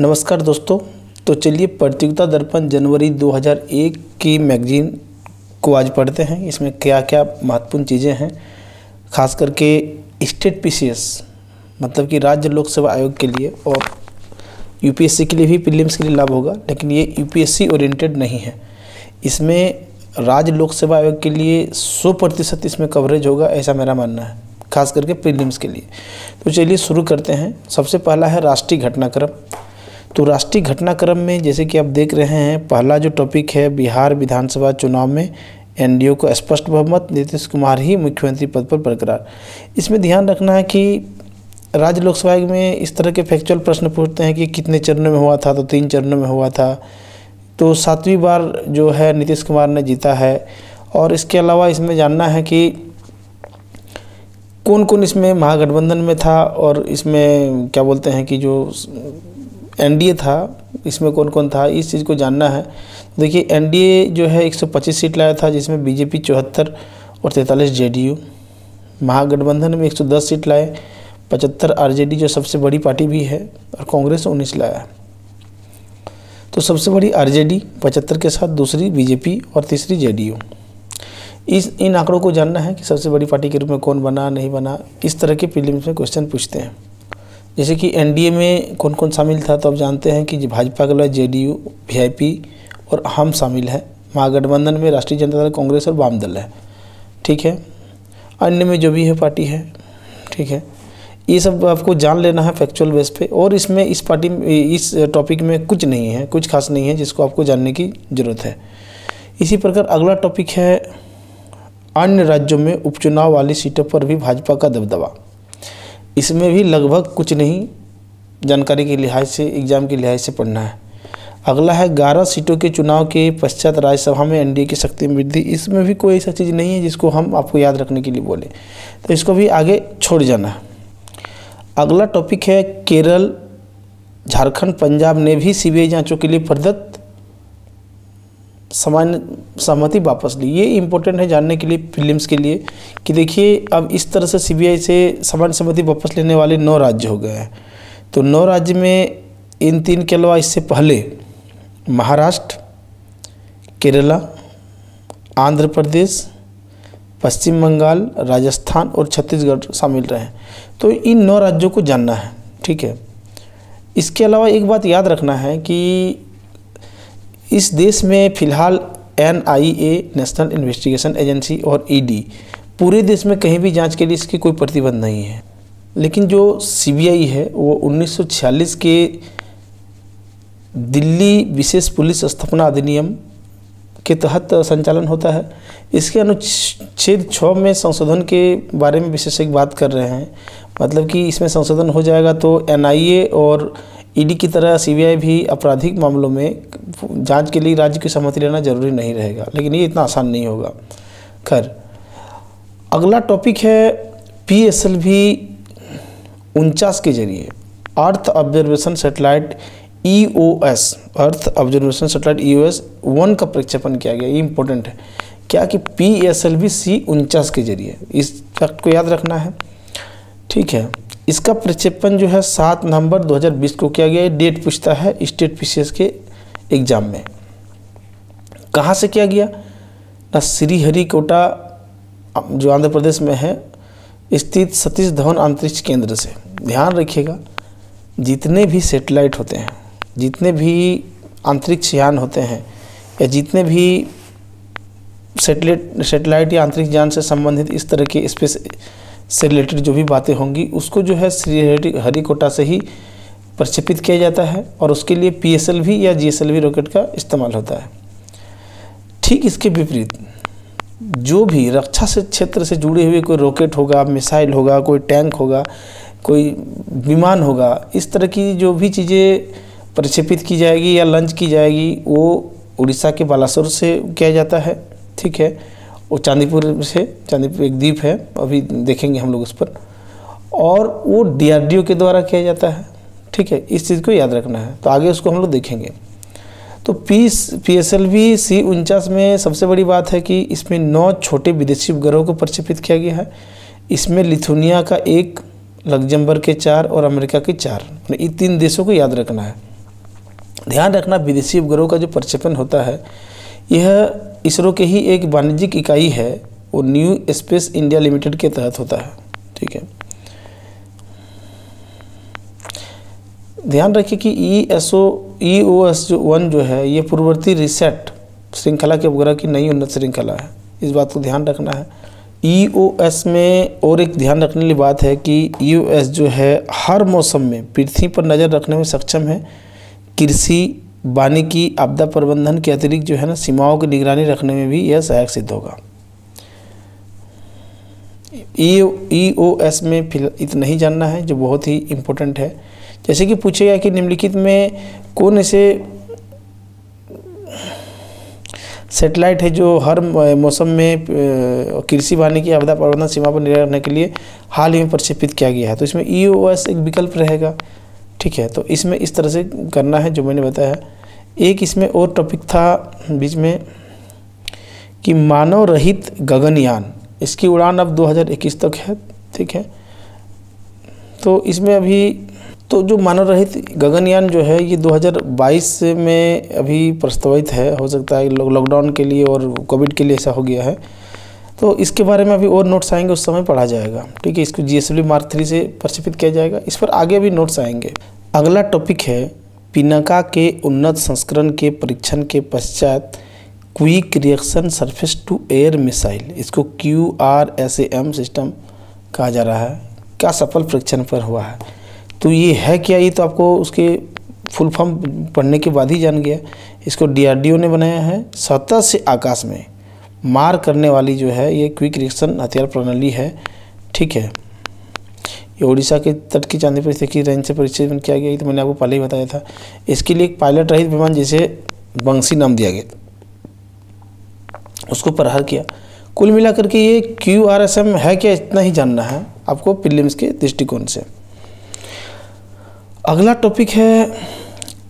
नमस्कार दोस्तों। तो चलिए प्रतियोगिता दर्पण जनवरी 2001 की मैगजीन को आज पढ़ते हैं। इसमें क्या क्या महत्वपूर्ण चीज़ें हैं, खास करके स्टेट पीसीएस मतलब कि राज्य लोक सेवा आयोग के लिए और यूपीएससी के लिए भी प्रीलिम्स के लिए लाभ होगा, लेकिन ये यूपीएससी ओरिएंटेड नहीं है। इसमें राज्य लोक सेवा आयोग के लिए 100% इसमें कवरेज होगा, ऐसा मेरा मानना है, खास करके प्रीलिम्स के लिए। तो चलिए शुरू करते हैं। सबसे पहला है राष्ट्रीय घटनाक्रम। तो राष्ट्रीय घटनाक्रम में जैसे कि आप देख रहे हैं, पहला जो टॉपिक है, बिहार विधानसभा चुनाव में एनडीए को स्पष्ट बहुमत, नीतीश कुमार ही मुख्यमंत्री पद पर बरकरार। इसमें ध्यान रखना है कि राज्य लोकसभा में इस तरह के फैक्चुअल प्रश्न पूछते हैं कि कितने चरणों में हुआ था, तो 3 चरणों में हुआ था। तो 7वीं बार जो है नीतीश कुमार ने जीता है। और इसके अलावा इसमें जानना है कि कौन कौन इसमें महागठबंधन में था और इसमें क्या बोलते हैं कि जो एनडीए था इसमें कौन कौन था, इस चीज़ को जानना है। देखिए एनडीए जो है 125 सीट लाया था, जिसमें बीजेपी 74 और 43 जेडीयू। महागठबंधन में 110 सीट लाए, 75 आरजेडी जो सबसे बड़ी पार्टी भी है, और कांग्रेस 19 लाया। तो सबसे बड़ी आरजेडी 75 के साथ, दूसरी बीजेपी और तीसरी जेडीयू। इन आंकड़ों को जानना है कि सबसे बड़ी पार्टी के रूप में कौन बना, नहीं बना। इस तरह के प्रीलिम्स में क्वेश्चन पूछते हैं। जैसे कि एनडीए में कौन कौन शामिल था, तो आप जानते हैं कि भाजपा के अलावा जेडीयू, वीआईपी और हम शामिल है। महागठबंधन में राष्ट्रीय जनता दल, कांग्रेस और वाम दल है, ठीक है। अन्य में जो भी है पार्टी है, ठीक है। ये सब आपको जान लेना है फैक्चुअल बेस पे। और इसमें इस टॉपिक में कुछ नहीं है, कुछ खास नहीं है जिसको आपको जानने की ज़रूरत है। इसी प्रकार अगला टॉपिक है अन्य राज्यों में उपचुनाव वाली सीटों पर भी भाजपा का दबदबा। इसमें भी लगभग कुछ नहीं, जानकारी के लिहाज से, एग्जाम के लिहाज से पढ़ना है। अगला है 11 सीटों के चुनाव के पश्चात राज्यसभा में एनडीए की शक्ति में वृद्धि। इसमें भी कोई ऐसा चीज़ नहीं है जिसको हम आपको याद रखने के लिए बोले, तो इसको भी आगे छोड़ जाना है। अगला टॉपिक है केरल, झारखंड, पंजाब ने भी सीबीआई जांचों के लिए प्रदत्त सामान्य सहमति वापस ली। ये इम्पोर्टेंट है जानने के लिए प्रीलिम्स के लिए कि देखिए अब इस तरह से सीबीआई से सामान्य सहमति वापस लेने वाले 9 राज्य हो गए हैं। तो 9 राज्य में इन 3 के अलावा इससे पहले महाराष्ट्र, केरला, आंध्र प्रदेश, पश्चिम बंगाल, राजस्थान और छत्तीसगढ़ शामिल रहे। तो इन 9 राज्यों को जानना है, ठीक है। इसके अलावा एक बात याद रखना है कि इस देश में फ़िलहाल एनआईए, नेशनल इन्वेस्टिगेशन एजेंसी और ईडी, पूरे देश में कहीं भी जांच के लिए इसकी कोई प्रतिबंध नहीं है। लेकिन जो सीबीआई है वो 1946 के दिल्ली विशेष पुलिस स्थापना अधिनियम के तहत संचालन होता है। इसके अनुच्छेद 6 में संशोधन के बारे में विशेषज्ञ बात कर रहे हैं। मतलब कि इसमें संशोधन हो जाएगा तो एनआईए और ईडी की तरह सीबीआई भी आपराधिक मामलों में जांच के लिए राज्य की सहमति लेना जरूरी नहीं रहेगा, लेकिन ये इतना आसान नहीं होगा। खैर, अगला टॉपिक है पीएसएलवी 49 के जरिए earth observation satellite EOS, earth observation satellite EOS 1 का प्रक्षेपण किया गया। ये इंपॉर्टेंट है क्या कि पीएसएलवी C49 के जरिए, इस फैक्ट को याद रखना है, ठीक है। इसका प्रक्षेपण जो है 7 नवंबर 2020 को किया गया। डेट पूछता है स्टेट पीसीएस के एग्जाम में। कहाँ से किया गया ना, श्रीहरिकोटा जो आंध्र प्रदेश में है स्थित सतीश धवन अंतरिक्ष केंद्र से। ध्यान रखिएगा, जितने भी सैटेलाइट होते हैं, जितने भी अंतरिक्ष यान होते हैं, या जितने भी सैटेलाइट या अंतरिक्ष यान से संबंधित इस तरह के स्पेस से रिलेटेड जो भी बातें होंगी, उसको जो है श्रीहरिकोटा से ही प्रक्षेपित किया जाता है। और उसके लिए पीएसएलवी या जीएसएलवी रॉकेट का इस्तेमाल होता है। ठीक इसके विपरीत जो भी रक्षा से क्षेत्र से जुड़े हुए कोई रॉकेट होगा, मिसाइल होगा, कोई टैंक होगा, कोई विमान होगा, इस तरह की जो भी चीज़ें प्रक्षेपित की जाएगी या लॉन्च की जाएगी, वो उड़ीसा के बालासोर से किया जाता है, ठीक है। वो चांदीपुर एक द्वीप है, अभी देखेंगे हम लोग उस पर, और वो डीआरडीओ के द्वारा किया जाता है, ठीक है। इस चीज़ को याद रखना है, तो आगे उसको हम लोग देखेंगे। तो पीएसएलवी C49 में सबसे बड़ी बात है कि इसमें 9 छोटे विदेशी उपग्रहों को प्रक्षेपित किया गया है। इसमें लिथुनिया का 1, लग्जमबर्ग के 4 और अमेरिका के 4, ये 3 देशों को याद रखना है। ध्यान रखना, विदेशी उपग्रहों का जो प्रक्षेपण होता है यह इसरो के ही एक वाणिज्यिक इकाई है, वो न्यू स्पेस इंडिया लिमिटेड के तहत होता है। ठीक है, ध्यान रखिए कि EOS जो 1 जो है ये पूर्ववर्ती रिसेट श्रृंखला के उपग्रह की नई उन्नत श्रृंखला है, इस बात को ध्यान रखना है। EOS में और एक ध्यान रखने वाली बात है कि EOS जो है हर मौसम में पृथ्वी पर नज़र रखने में सक्षम है। कृषि, वानिकी, आपदा प्रबंधन के अतिरिक्त जो है ना सीमाओं की निगरानी रखने में भी यह सहायक सिद्ध होगा। EOS में फिलहाल इतना ही जानना है जो बहुत ही इम्पोर्टेंट है। जैसे कि पूछेगा कि निम्नलिखित में कौन ऐसे सैटेलाइट है जो हर मौसम में कृषि, वानिकी, आपदा प्रबंधन, सीमा पर निगरानी रखने के लिए हाल ही में प्रक्षेपित किया गया है, तो इसमें EOS एक विकल्प रहेगा। ठीक है, तो इसमें इस तरह से करना है जो मैंने बताया। एक इसमें और टॉपिक था बीच में कि मानव रहित गगनयान, इसकी उड़ान अब 2021 तक है। ठीक है, तो इसमें अभी तो जो मानव रहित गगनयान जो है ये 2022 में अभी प्रस्तावित है, हो सकता है लॉकडाउन के लिए और कोविड के लिए ऐसा हो गया है, तो इसके बारे में अभी और नोट्स आएंगे, उस समय पढ़ा जाएगा। ठीक है, इसको GSLV Mark 3 से प्रक्षेपित किया जाएगा, इस पर आगे भी नोट्स आएंगे। अगला टॉपिक है पिनाका के उन्नत संस्करण के परीक्षण के पश्चात quick reaction surface to air missile, इसको QRSAM सिस्टम कहा जा रहा है, क्या सफल परीक्षण पर हुआ है। तो ये है क्या, ये तो आपको उसके फुल फॉर्म पढ़ने के बाद ही जान गया। इसको DRDO ने बनाया है, सतह से आकाश में मार करने वाली जो है ये क्विक रिएक्शन हथियार प्रणाली है। ठीक है, ये उड़ीसा के तट की चांदीपुर स्थित की रेंज से परीक्षण किया गया, तो मैंने आपको पहले ही बताया था। इसके लिए एक पायलट रहित विमान जिसे बंसी नाम दिया गया, उसको प्रहार किया। कुल मिलाकर के ये QRSAM है क्या, इतना ही जानना है आपको प्रीलिम्स के दृष्टिकोण से। अगला टॉपिक है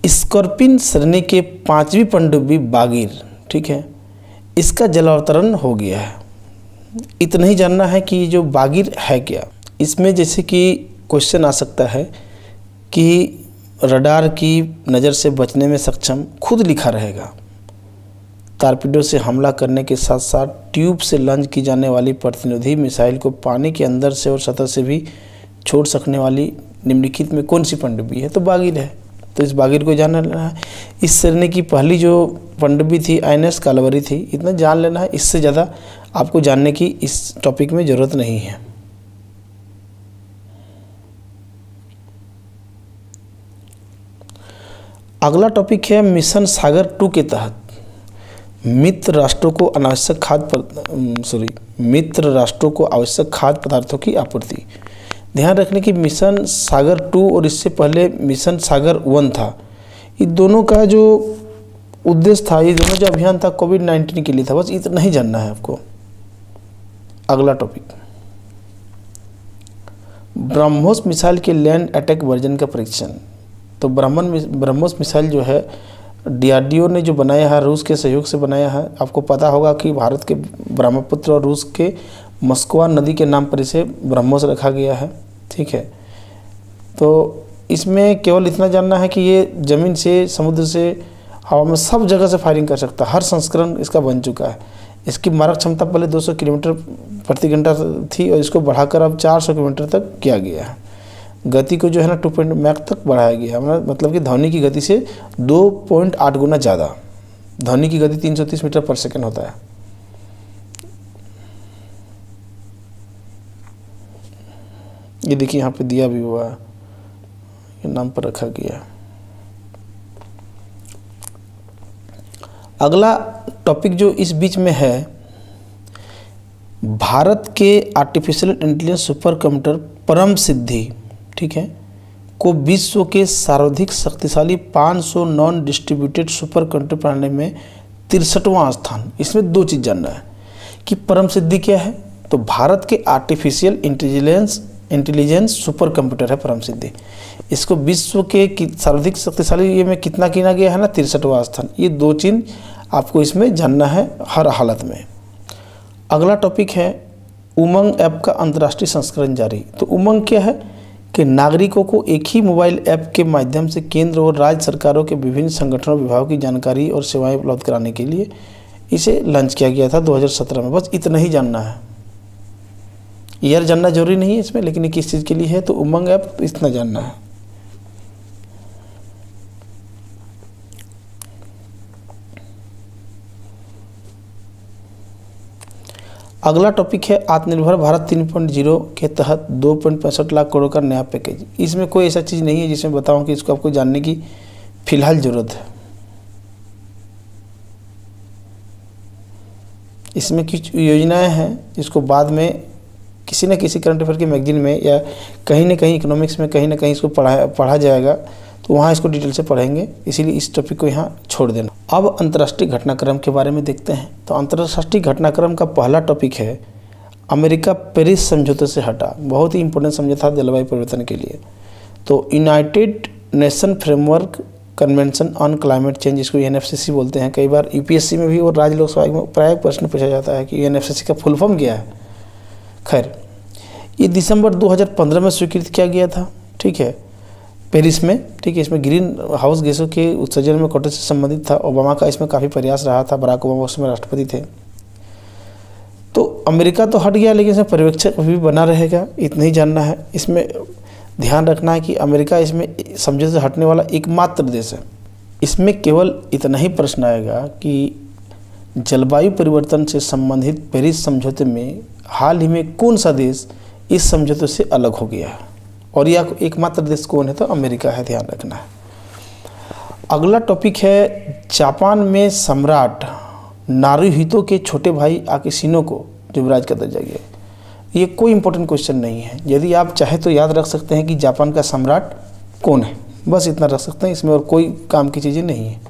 स्कॉर्पिन श्रेणी के 5वीं पनडुब्बी बागीर। ठीक है, इसका जलावतरण हो गया है, इतना ही जानना है कि जो बागीर है क्या। इसमें जैसे कि क्वेश्चन आ सकता है कि रडार की नज़र से बचने में सक्षम, खुद लिखा रहेगा, टारपीडो से हमला करने के साथ साथ ट्यूब से लॉन्च की जाने वाली प्रतिरोधी मिसाइल को पानी के अंदर से और सतह से भी छोड़ सकने वाली निम्नलिखित में कौन सी पनडुब्बी है, तो बागीर है। तो इस बागीर को जान लेना है। इस श्रेणी की पहली जो पनडुब्बी थी INS कालावरी थी, इतना जान लेना है, इससे ज़्यादा आपको जानने की इस टॉपिक में ज़रूरत नहीं है। अगला टॉपिक है मिशन सागर 2 के तहत मित्र राष्ट्रों को आवश्यक खाद्य पदार्थों की आपूर्ति। ध्यान रखने की मिशन सागर 2 और इससे पहले मिशन सागर 1 था, ये दोनों का जो उद्देश्य था, ये दोनों जो अभियान था कोविड-19 के लिए था, बस इतना ही जानना है आपको। अगला टॉपिक ब्रह्मोस मिसाइल के लैंड अटैक वर्जन का परीक्षण। तो ब्रह्मोस मिसाइल जो है DRDO ने जो बनाया है, रूस के सहयोग से बनाया है। आपको पता होगा कि भारत के ब्रह्मपुत्र और रूस के मस्कोवा नदी के नाम पर इसे ब्रह्मोस रखा गया है। ठीक है, तो इसमें केवल इतना जानना है कि ये ज़मीन से, समुद्र से, हवा में सब जगह से फायरिंग कर सकता है, हर संस्करण इसका बन चुका है। इसकी मारक क्षमता पहले 200 किलोमीटर प्रति घंटा थी और इसको बढ़ाकर अब 400 किलोमीटर तक किया गया है। गति को जो है ना 2 मैक तक बढ़ाया गया है, मतलब कि ध्वनि की गति से 2.8 गुना ज़्यादा। ध्वनि की गति 330 मीटर पर सेकंड होता है। ये देखिए यहाँ पे दिया भी हुआ है, ये नाम पर रखा गया है। अगला टॉपिक जो इस बीच में है, भारत के आर्टिफिशियल इंटेलिजेंस सुपर कंप्यूटर परम सिद्धि, ठीक है, को विश्व के सर्वाधिक शक्तिशाली 500 नॉन डिस्ट्रीब्यूटेड सुपर कंप्यूटर प्रणाली में 63वां स्थान। इसमें 2 चीज़ जानना है कि परम सिद्धि क्या है। तो भारत के आर्टिफिशियल इंटेलिजेंस सुपर कंप्यूटर है परम सिद्धि। इसको विश्व के सर्वाधिक शक्तिशाली ये में कितना गिना गया है ना, 63वां स्थान। ये 2 चीज़ आपको इसमें जानना है हर हालत में। अगला टॉपिक है उमंग ऐप का अंतर्राष्ट्रीय संस्करण जारी। तो उमंग क्या है कि नागरिकों को एक ही मोबाइल ऐप के माध्यम से केंद्र और राज्य सरकारों के विभिन्न संगठनों विभागों की जानकारी और सेवाएं उपलब्ध कराने के लिए इसे लॉन्च किया गया था 2017 में। बस इतना ही जानना है, ईयर जानना जरूरी नहीं है इसमें, लेकिन ये किस चीज़ के लिए है तो उमंग ऐप इतना जानना है। अगला टॉपिक है आत्मनिर्भर भारत 3.0 के तहत 2.65 लाख करोड़ का नया पैकेज। इसमें कोई ऐसा चीज़ नहीं है जिसमें बताऊं कि इसको आपको जानने की फिलहाल ज़रूरत है। इसमें कुछ योजनाएं हैं जिसको बाद में किसी न किसी करंट अफेयर के मैगजीन में या कहीं ना कहीं इकोनॉमिक्स में कहीं ना कहीं इसको पढ़ा जाएगा, तो वहाँ इसको डिटेल से पढ़ेंगे, इसीलिए इस टॉपिक को यहाँ छोड़ देना। अब अंतर्राष्ट्रीय घटनाक्रम के बारे में देखते हैं। तो अंतर्राष्ट्रीय घटनाक्रम का पहला टॉपिक है अमेरिका पेरिस समझौते से हटा। बहुत ही इंपॉर्टेंट समझौता जलवायु परिवर्तन के लिए। तो United nation framework convention on climate change, इसको UNFCCC बोलते हैं। कई बार UPSC में भी और राज्य लोक सेवा में प्राय प्रश्न पूछा जाता है कि UNFCCC का फुल फॉर्म क्या है। खैर, ये दिसंबर 2015 में स्वीकृत किया गया था, ठीक है, पेरिस में, ठीक है। इसमें ग्रीन हाउस गैसों के उत्सर्जन में कटौती से संबंधित था। ओबामा का इसमें काफ़ी प्रयास रहा था, बराक ओबामा उसमें राष्ट्रपति थे। तो अमेरिका तो हट गया, लेकिन इसमें पर्यवेक्षक भी बना रहेगा, इतना ही जानना है। इसमें ध्यान रखना है कि अमेरिका इसमें समझौते से हटने वाला एकमात्र देश है। इसमें केवल इतना ही प्रश्न आएगा कि जलवायु परिवर्तन से संबंधित पेरिस समझौते में हाल ही में कौन सा देश इस समझौते से अलग हो गया है, और यह एकमात्र देश कौन है, तो अमेरिका है, ध्यान रखना है। अगला टॉपिक है जापान में सम्राट नारुहितो के छोटे भाई आकिशिनो को युवराज का दर्जा गया। ये कोई इंपॉर्टेंट क्वेश्चन नहीं है, यदि आप चाहे तो याद रख सकते हैं कि जापान का सम्राट कौन है, बस इतना रख सकते हैं, इसमें और कोई काम की चीज़ें नहीं है।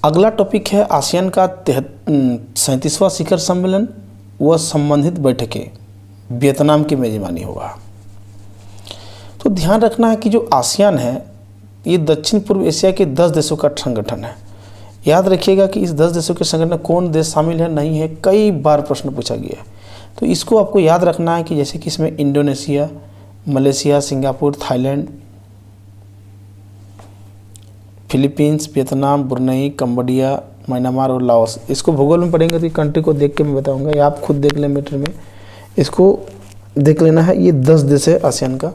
अगला टॉपिक है आसियान का 37वां शिखर सम्मेलन व संबंधित बैठकें वियतनाम की मेजबानी होगा। तो ध्यान रखना है कि जो आसियान है ये दक्षिण पूर्व एशिया के 10 देशों का संगठन है। याद रखिएगा कि इस 10 देशों के संगठन में कौन देश शामिल है, नहीं है, कई बार प्रश्न पूछा गया है। तो इसको आपको याद रखना है कि जैसे कि इसमें Indonesia, Malaysia, Singapore, Thailand, Philippines, Vietnam, Brunei, Cambodia, Myanmar और लाओस। इसको भूगोल में पढ़ेंगे तो कंट्री को देख के मैं बताऊंगा, या आप खुद देख लें मीटर में, इसको देख लेना है। ये 10 देश है आसियान का।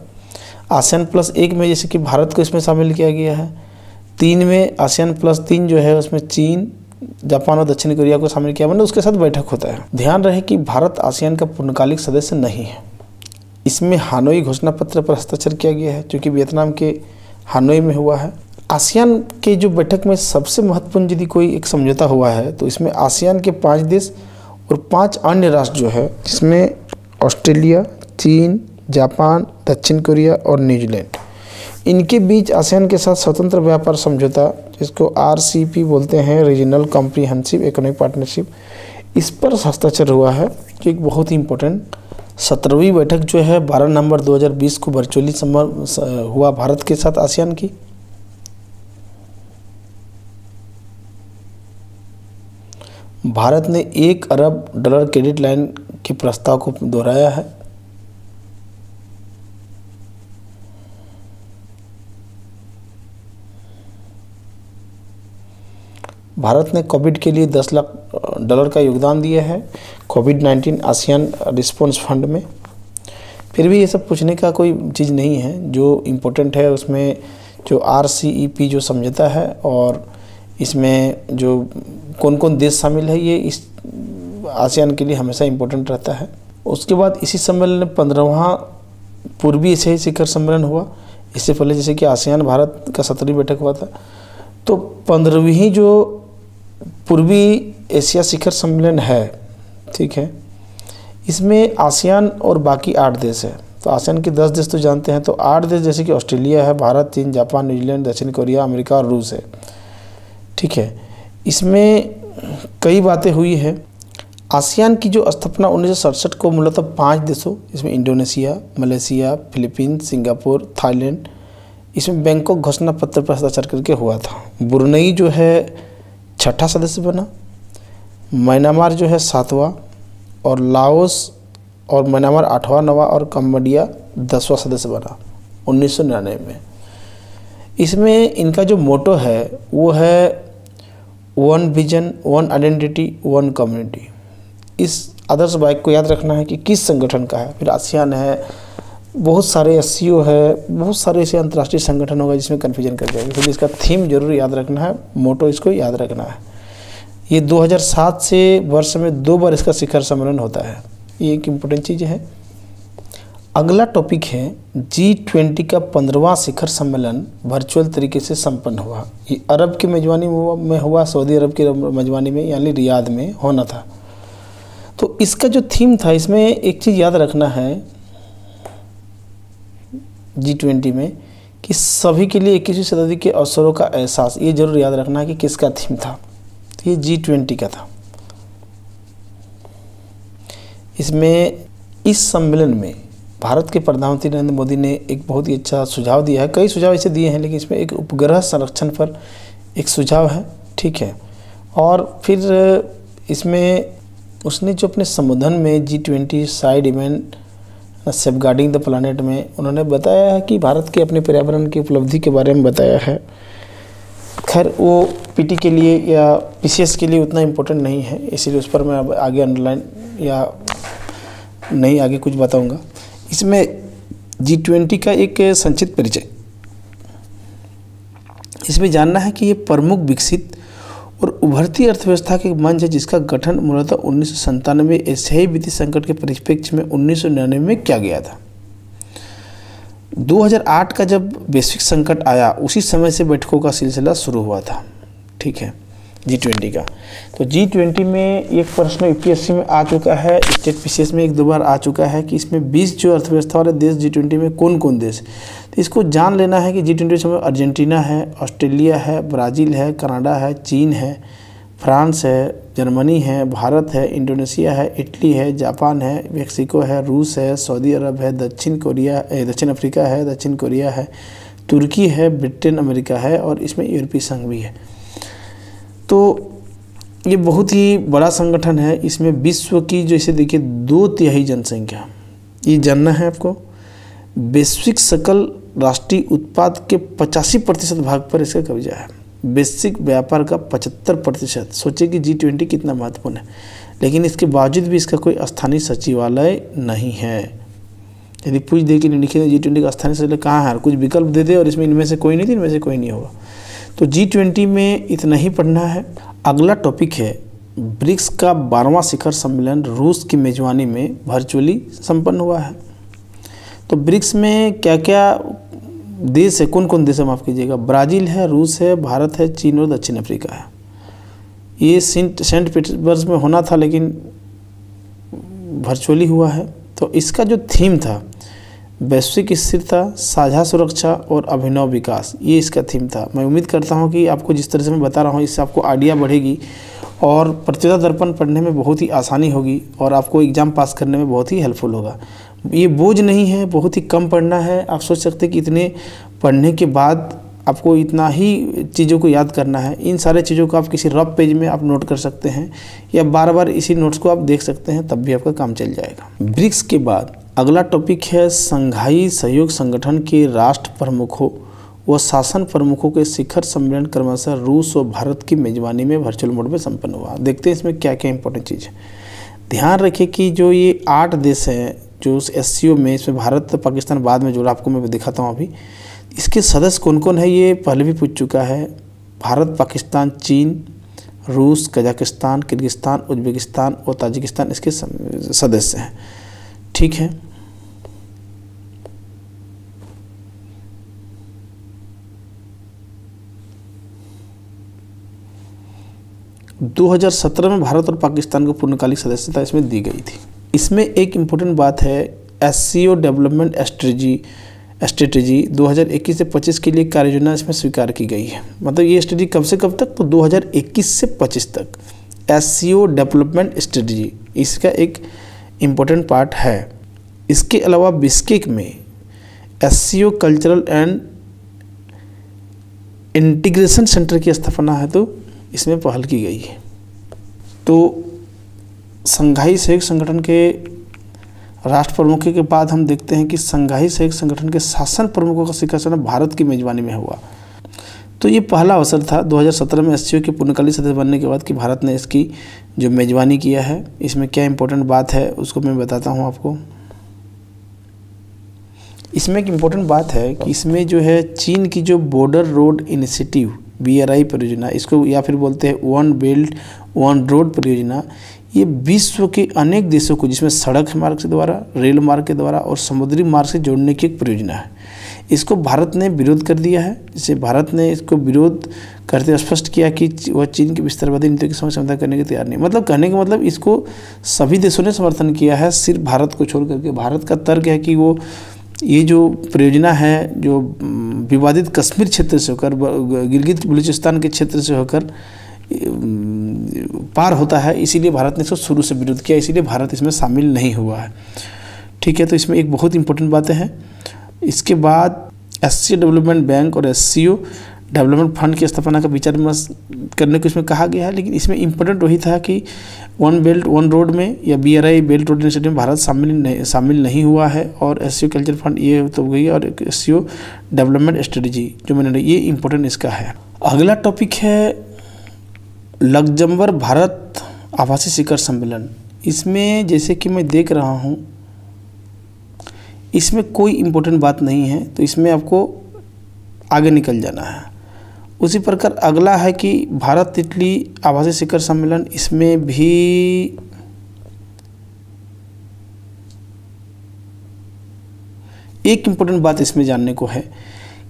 आसियान +1 में जैसे कि भारत को इसमें शामिल किया गया है। 3 में आसियान +3 जो है उसमें चीन, जापान और दक्षिण कोरिया को शामिल किया, मतलब उसके साथ बैठक होता है। ध्यान रहे कि भारत आसियान का पूर्णकालिक सदस्य नहीं है। इसमें हानोई घोषणा पत्र पर हस्ताक्षर किया गया है, जो कि वियतनाम के हानोई में हुआ है। आसियान के जो बैठक में सबसे महत्वपूर्ण यदि कोई एक समझौता हुआ है तो इसमें आसियान के 5 देश और 5 अन्य राष्ट्र जो है, जिसमें ऑस्ट्रेलिया, चीन, जापान, दक्षिण कोरिया और न्यूजीलैंड, इनके बीच आसियान के साथ स्वतंत्र व्यापार समझौता, जिसको RCEP बोलते हैं, रीजनल कॉम्प्रिहेंसिव इकोनॉमिक पार्टनरशिप, इस पर हस्ताक्षर हुआ है, जो एक बहुत ही इंपॉर्टेंट 17वीं बैठक जो है 12 नवंबर 2020 को वर्चुअली हुआ भारत के साथ आसियान की। भारत ने $1 अरब क्रेडिट लाइन के प्रस्ताव को दोहराया है। भारत ने कोविड के लिए $10 लाख का योगदान दिया है कोविड-19 आसियान रिस्पॉन्स फंड में। फिर भी ये सब पूछने का कोई चीज़ नहीं है। जो इम्पोर्टेंट है उसमें जो RCEP जो समझौता है और इसमें जो कौन कौन देश शामिल है, ये इस आसियान के लिए हमेशा इम्पोर्टेंट रहता है। उसके बाद इसी सम्मेलन में 15वां पूर्वी एशियाई शिखर सम्मेलन हुआ। इससे पहले जैसे कि आसियान भारत का 17वीं बैठक हुआ था, तो 15वीं जो पूर्वी एशिया शिखर सम्मेलन है, ठीक है, इसमें आसियान और बाकी 8 देश है। तो आसियान के 10 देश तो जानते हैं, तो 8 देश जैसे कि ऑस्ट्रेलिया है, भारत, चीन, जापान, न्यूजीलैंड, दक्षिण कोरिया, अमेरिका और रूस है, ठीक है। इसमें कई बातें हुई है। आसियान की जो स्थापना 1967 को मूलतः 5 देशों, इसमें Indonesia, Malaysia, Philippines, Singapore, Thailand, इसमें बैंकॉक घोषणा पत्र पर हस्ताक्षर करके हुआ था। ब्रुनेई जो है 6ठा सदस्य बना, म्यांमार जो है 7वां और लाओस और म्यांमार 8वां नवा और कंबोडिया 10वां सदस्य बना 1999 में। इसमें इनका जो मोटो है वो है one vision, one identity, one community. इस आदर्श वाक्य को याद रखना है कि किस संगठन का है। फिर आसियान है, बहुत सारे SCO है, बहुत सारे ऐसे अंतर्राष्ट्रीय संगठन होगा जिसमें कन्फ्यूजन कर जाएगी। फिर इसका थीम जरूर याद रखना है, मोटो इसको याद रखना है। ये 2007 से वर्ष में 2 बार इसका शिखर सम्मेलन होता है, ये एक इम्पोर्टेंट चीज़ है। अगला टॉपिक है G20 का 15वां शिखर सम्मेलन वर्चुअल तरीके से संपन्न हुआ। ये अरब की मेजबानी में हुआ, सऊदी अरब की मेजबानी में यानी रियाद में होना था। तो इसका जो थीम था, इसमें एक चीज़ याद रखना है G20 में कि सभी के लिए 21वीं शताब्दी के अवसरों का एहसास, ये जरूर याद रखना है कि किसका थीम था। तो ये G20 का था। इसमें इस सम्मेलन में भारत के प्रधानमंत्री नरेंद्र मोदी ने एक बहुत ही अच्छा सुझाव दिया है। कई सुझाव ऐसे दिए हैं, लेकिन इसमें एक उपग्रह संरक्षण पर एक सुझाव है, ठीक है। और फिर इसमें उसने जो अपने संबोधन में G20 side event safeguarding the planet में उन्होंने बताया है कि भारत के अपने पर्यावरण की उपलब्धि के बारे में बताया है। खैर वो PT के लिए या PCS के लिए उतना इम्पोर्टेंट नहीं है, इसीलिए उस पर मैं अब आगे अंडरलाइन या नहीं आगे कुछ बताऊंगा। इसमें G20 का एक संक्षिप्त परिचय, इसमें जानना है कि ये प्रमुख विकसित और उभरती अर्थव्यवस्था के मंच है जिसका गठन मूलतः 1997 एशियाई वित्तीय संकट के परिप्रेक्ष्य में 1999 में किया गया था। 2008 का जब वैश्विक संकट आया उसी समय से बैठकों का सिलसिला शुरू हुआ था, ठीक है, G20 का। तो G20 में एक प्रश्न UPSC में आ चुका है, स्टेट PCS में 1-2 बार आ चुका है कि इसमें 20 जो अर्थव्यवस्था वाले देश G20 में कौन कौन देश। तो इसको जान लेना है कि G20 में अर्जेंटीना है, ऑस्ट्रेलिया है, ब्राज़ील है, कनाडा है, चीन है, फ्रांस है, जर्मनी है, भारत है, इंडोनेशिया है, इटली है, जापान है, मेक्सिको है, रूस है, सऊदी अरब है, दक्षिण अफ्रीका है, दक्षिण कोरिया है, तुर्की है, ब्रिटेन अमेरिका है और इसमें यूरोपीय संघ भी है। तो ये बहुत ही बड़ा संगठन है। इसमें विश्व की जो इसे देखिए 2/3 जनसंख्या, ये जानना है आपको। वैश्विक सकल राष्ट्रीय उत्पाद के 85% भाग पर इसका कब्जा है। वैश्विक व्यापार का 75%। सोचिए कि G20 कितना महत्वपूर्ण है, लेकिन इसके बावजूद भी इसका कोई स्थानीय सचिवालय नहीं है। यदि पूछ दे कि निखिल G20 का स्थानीय सचिवालय कहाँ है, कुछ विकल्प दे दे और इसमें इनमें से कोई नहीं थी, इनमें से कोई नहीं होगा। तो G20 में इतना ही पढ़ना है। अगला टॉपिक है ब्रिक्स का 12वां शिखर सम्मेलन रूस की मेजबानी में वर्चुअली संपन्न हुआ है। तो ब्रिक्स में क्या क्या देश है, कौन कौन देश है माफ़ कीजिएगा, ब्राज़ील है, रूस है, भारत है, चीन और दक्षिण अफ्रीका है। ये सेंट पीटर्सबर्ग में होना था लेकिन वर्चुअली हुआ है। तो इसका जो थीम था वैश्विक स्थिरता, साझा सुरक्षा और अभिनव विकास, ये इसका थीम था। मैं उम्मीद करता हूँ कि आपको जिस तरह से मैं बता रहा हूँ इससे आपको आइडिया बढ़ेगी और प्रतियोगिता दर्पण पढ़ने में बहुत ही आसानी होगी और आपको एग्ज़ाम पास करने में बहुत ही हेल्पफुल होगा। ये बोझ नहीं है, बहुत ही कम पढ़ना है। आप सोच सकते हैं कि इतने पढ़ने के बाद आपको इतना ही चीज़ों को याद करना है। इन सारे चीज़ों को आप किसी रफ पेज में आप नोट कर सकते हैं या बार बार इसी नोट्स को आप देख सकते हैं, तब भी आपका काम चल जाएगा। ब्रिक्स के बाद अगला टॉपिक है संघाई सहयोग संगठन के राष्ट्र प्रमुखों व शासन प्रमुखों के शिखर सम्मेलन क्रमशः रूस और भारत की मेजबानी में वर्चुअल मोड में संपन्न हुआ। देखते हैं इसमें क्या क्या इंपॉर्टेंट चीज़ है। ध्यान रखिए कि जो ये 8 देश हैं जो SCO में, इसमें भारत पाकिस्तान बाद में जोड़ा, आपको मैं दिखाता हूँ अभी। इसके सदस्य कौन कौन है ये पहले भी पूछ चुका है। भारत, पाकिस्तान, चीन, रूस, कजाकिस्तान, किर्गिस्तान, उज्बेकिस्तान और ताजिकिस्तान इसके सदस्य हैं, ठीक है। – 2017 में भारत और पाकिस्तान को पूर्णकालिक सदस्यता इसमें दी गई थी। इसमें एक इम्पोर्टेंट बात है SCO डेवलपमेंट स्ट्रेटेजी 2021 से 25 के लिए कार्य योजना इसमें स्वीकार की गई है। मतलब ये स्ट्रेटेजी कब से कब तक, तो 2021 से 25 तक SCO डेवलपमेंट स्ट्रेटेजी इसका एक इम्पोर्टेंट पार्ट है। इसके अलावा बिश्केक में SCO cultural and integration centre की स्थापना है तो इसमें पहल की गई है। तो संघाई सहयोग संगठन के राष्ट्र प्रमुखों के बाद हम देखते हैं कि संघाई सहयोग संगठन के शासन प्रमुखों का शिखर सम्मेलन भारत की मेजबानी में हुआ। तो ये पहला अवसर था 2017 में एससीओ के पूर्णकालिक सदस्य बनने के बाद कि भारत ने इसकी जो मेजबानी किया है। इसमें क्या इंपॉर्टेंट बात है उसको मैं बताता हूँ आपको। इसमें एक इम्पोर्टेंट बात है कि इसमें जो है चीन की जो बॉर्डर रोड इनिशिएटिव BRI परियोजना, इसको या फिर बोलते हैं वन बेल्ट वन रोड परियोजना, ये विश्व के अनेक देशों को, जिसमें सड़क मार्ग के द्वारा, रेल मार्ग के द्वारा और समुद्री मार्ग से जोड़ने की एक परियोजना है। इसको भारत ने विरोध कर दिया है। जिसे भारत ने इसको विरोध करते हुए स्पष्ट किया कि वह चीन की विस्तारवादी नीतियों की समझौता करने के तैयार नहीं। मतलब कहने का मतलब इसको सभी देशों ने समर्थन किया है, सिर्फ भारत को छोड़ करके। भारत का तर्क है कि वो ये जो परियोजना है जो विवादित कश्मीर क्षेत्र से होकर, गिलगित बलूचिस्तान के क्षेत्र से होकर पार होता है, इसीलिए भारत ने इसको शुरू से विरोध किया, इसीलिए भारत इसमें शामिल नहीं हुआ है। ठीक है, तो इसमें एक बहुत इंपॉर्टेंट बातें हैं। इसके बाद एससीओ डेवलपमेंट बैंक और एससीओ डेवलपमेंट फंड की स्थापना का विचार विमर्श करने को इसमें कहा गया है। लेकिन इसमें इम्पोर्टेंट वही था कि वन बेल्ट वन रोड में या BRI बेल्ट रोड इनिशिएटिव में भारत शामिल नहीं हुआ है। और एससीओ कल्चर फंड ये तो गई, और एससीओ डेवलपमेंट स्ट्रेटजी जो मैंने, ये इम्पोर्टेंट इसका है। अगला टॉपिक है लग्जमबर्ग भारत आवासीय शिखर सम्मेलन। इसमें जैसे कि मैं देख रहा हूँ इसमें कोई इम्पोर्टेंट बात नहीं है, तो इसमें आपको आगे निकल जाना है। उसी प्रकार अगला है कि भारत इटली आवासीय शिखर सम्मेलन। इसमें भी एक इम्पोर्टेंट बात इसमें जानने को है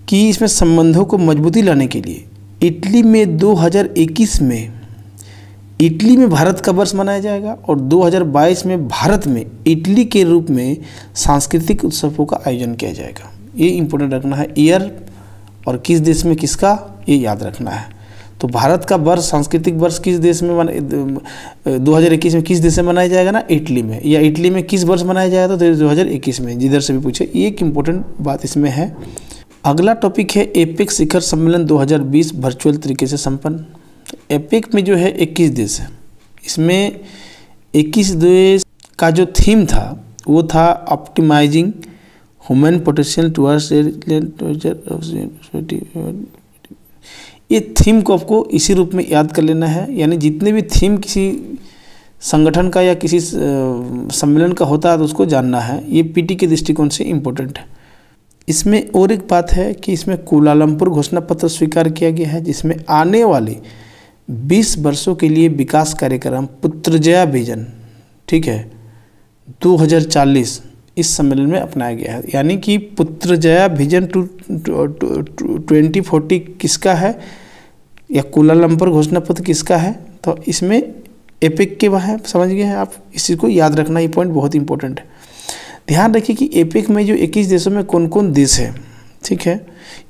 कि इसमें संबंधों को मजबूती लाने के लिए इटली में 2021 में इटली में भारत का वर्ष मनाया जाएगा और 2022 में भारत में इटली के रूप में सांस्कृतिक उत्सवों का आयोजन किया जाएगा। ये इम्पोर्टेंट रखना है, ईयर और किस देश में किसका, ये याद रखना है। तो भारत का वर्ष, सांस्कृतिक वर्ष किस देश में 2021 में किस देश में मनाया जाएगा ना, इटली में। या इटली में किस वर्ष मनाया जाएगा, तो 2021 में, जिधर से भी पूछे। ये एक इम्पोर्टेंट बात इसमें है। अगला टॉपिक है एपेक शिखर सम्मेलन 2020 वर्चुअल तरीके से संपन्न। एपेक में जो है 21 देश है। इसमें 21 देश का जो थीम था वो था ऑप्टिमाइजिंग ह्यूमन पोटेंशियल टुवर्ड्स। ये थीम को आपको इसी रूप में याद कर लेना है। यानी जितने भी थीम किसी संगठन का या किसी सम्मेलन का होता है तो उसको जानना है। ये पीटी के दृष्टिकोण से इम्पोर्टेंट है। इसमें और एक बात है कि इसमें कुआलालंपुर घोषणा पत्र स्वीकार किया गया है, जिसमें आने वाले 20 वर्षों के लिए विकास कार्यक्रम पुत्रजया विजन, ठीक है, 2040 इस सम्मेलन में अपनाया गया है। यानी कि पुत्रजया विजन 2040 किसका है या कुआलालंपुर घोषणा पत्र किसका है, तो इसमें एपेक के वहाँ समझ गए हैं आप। इसी को याद रखना, ये पॉइंट बहुत इंपॉर्टेंट है। ध्यान रखिए कि एपेक में जो 21 देशों में कौन कौन देश है, ठीक है,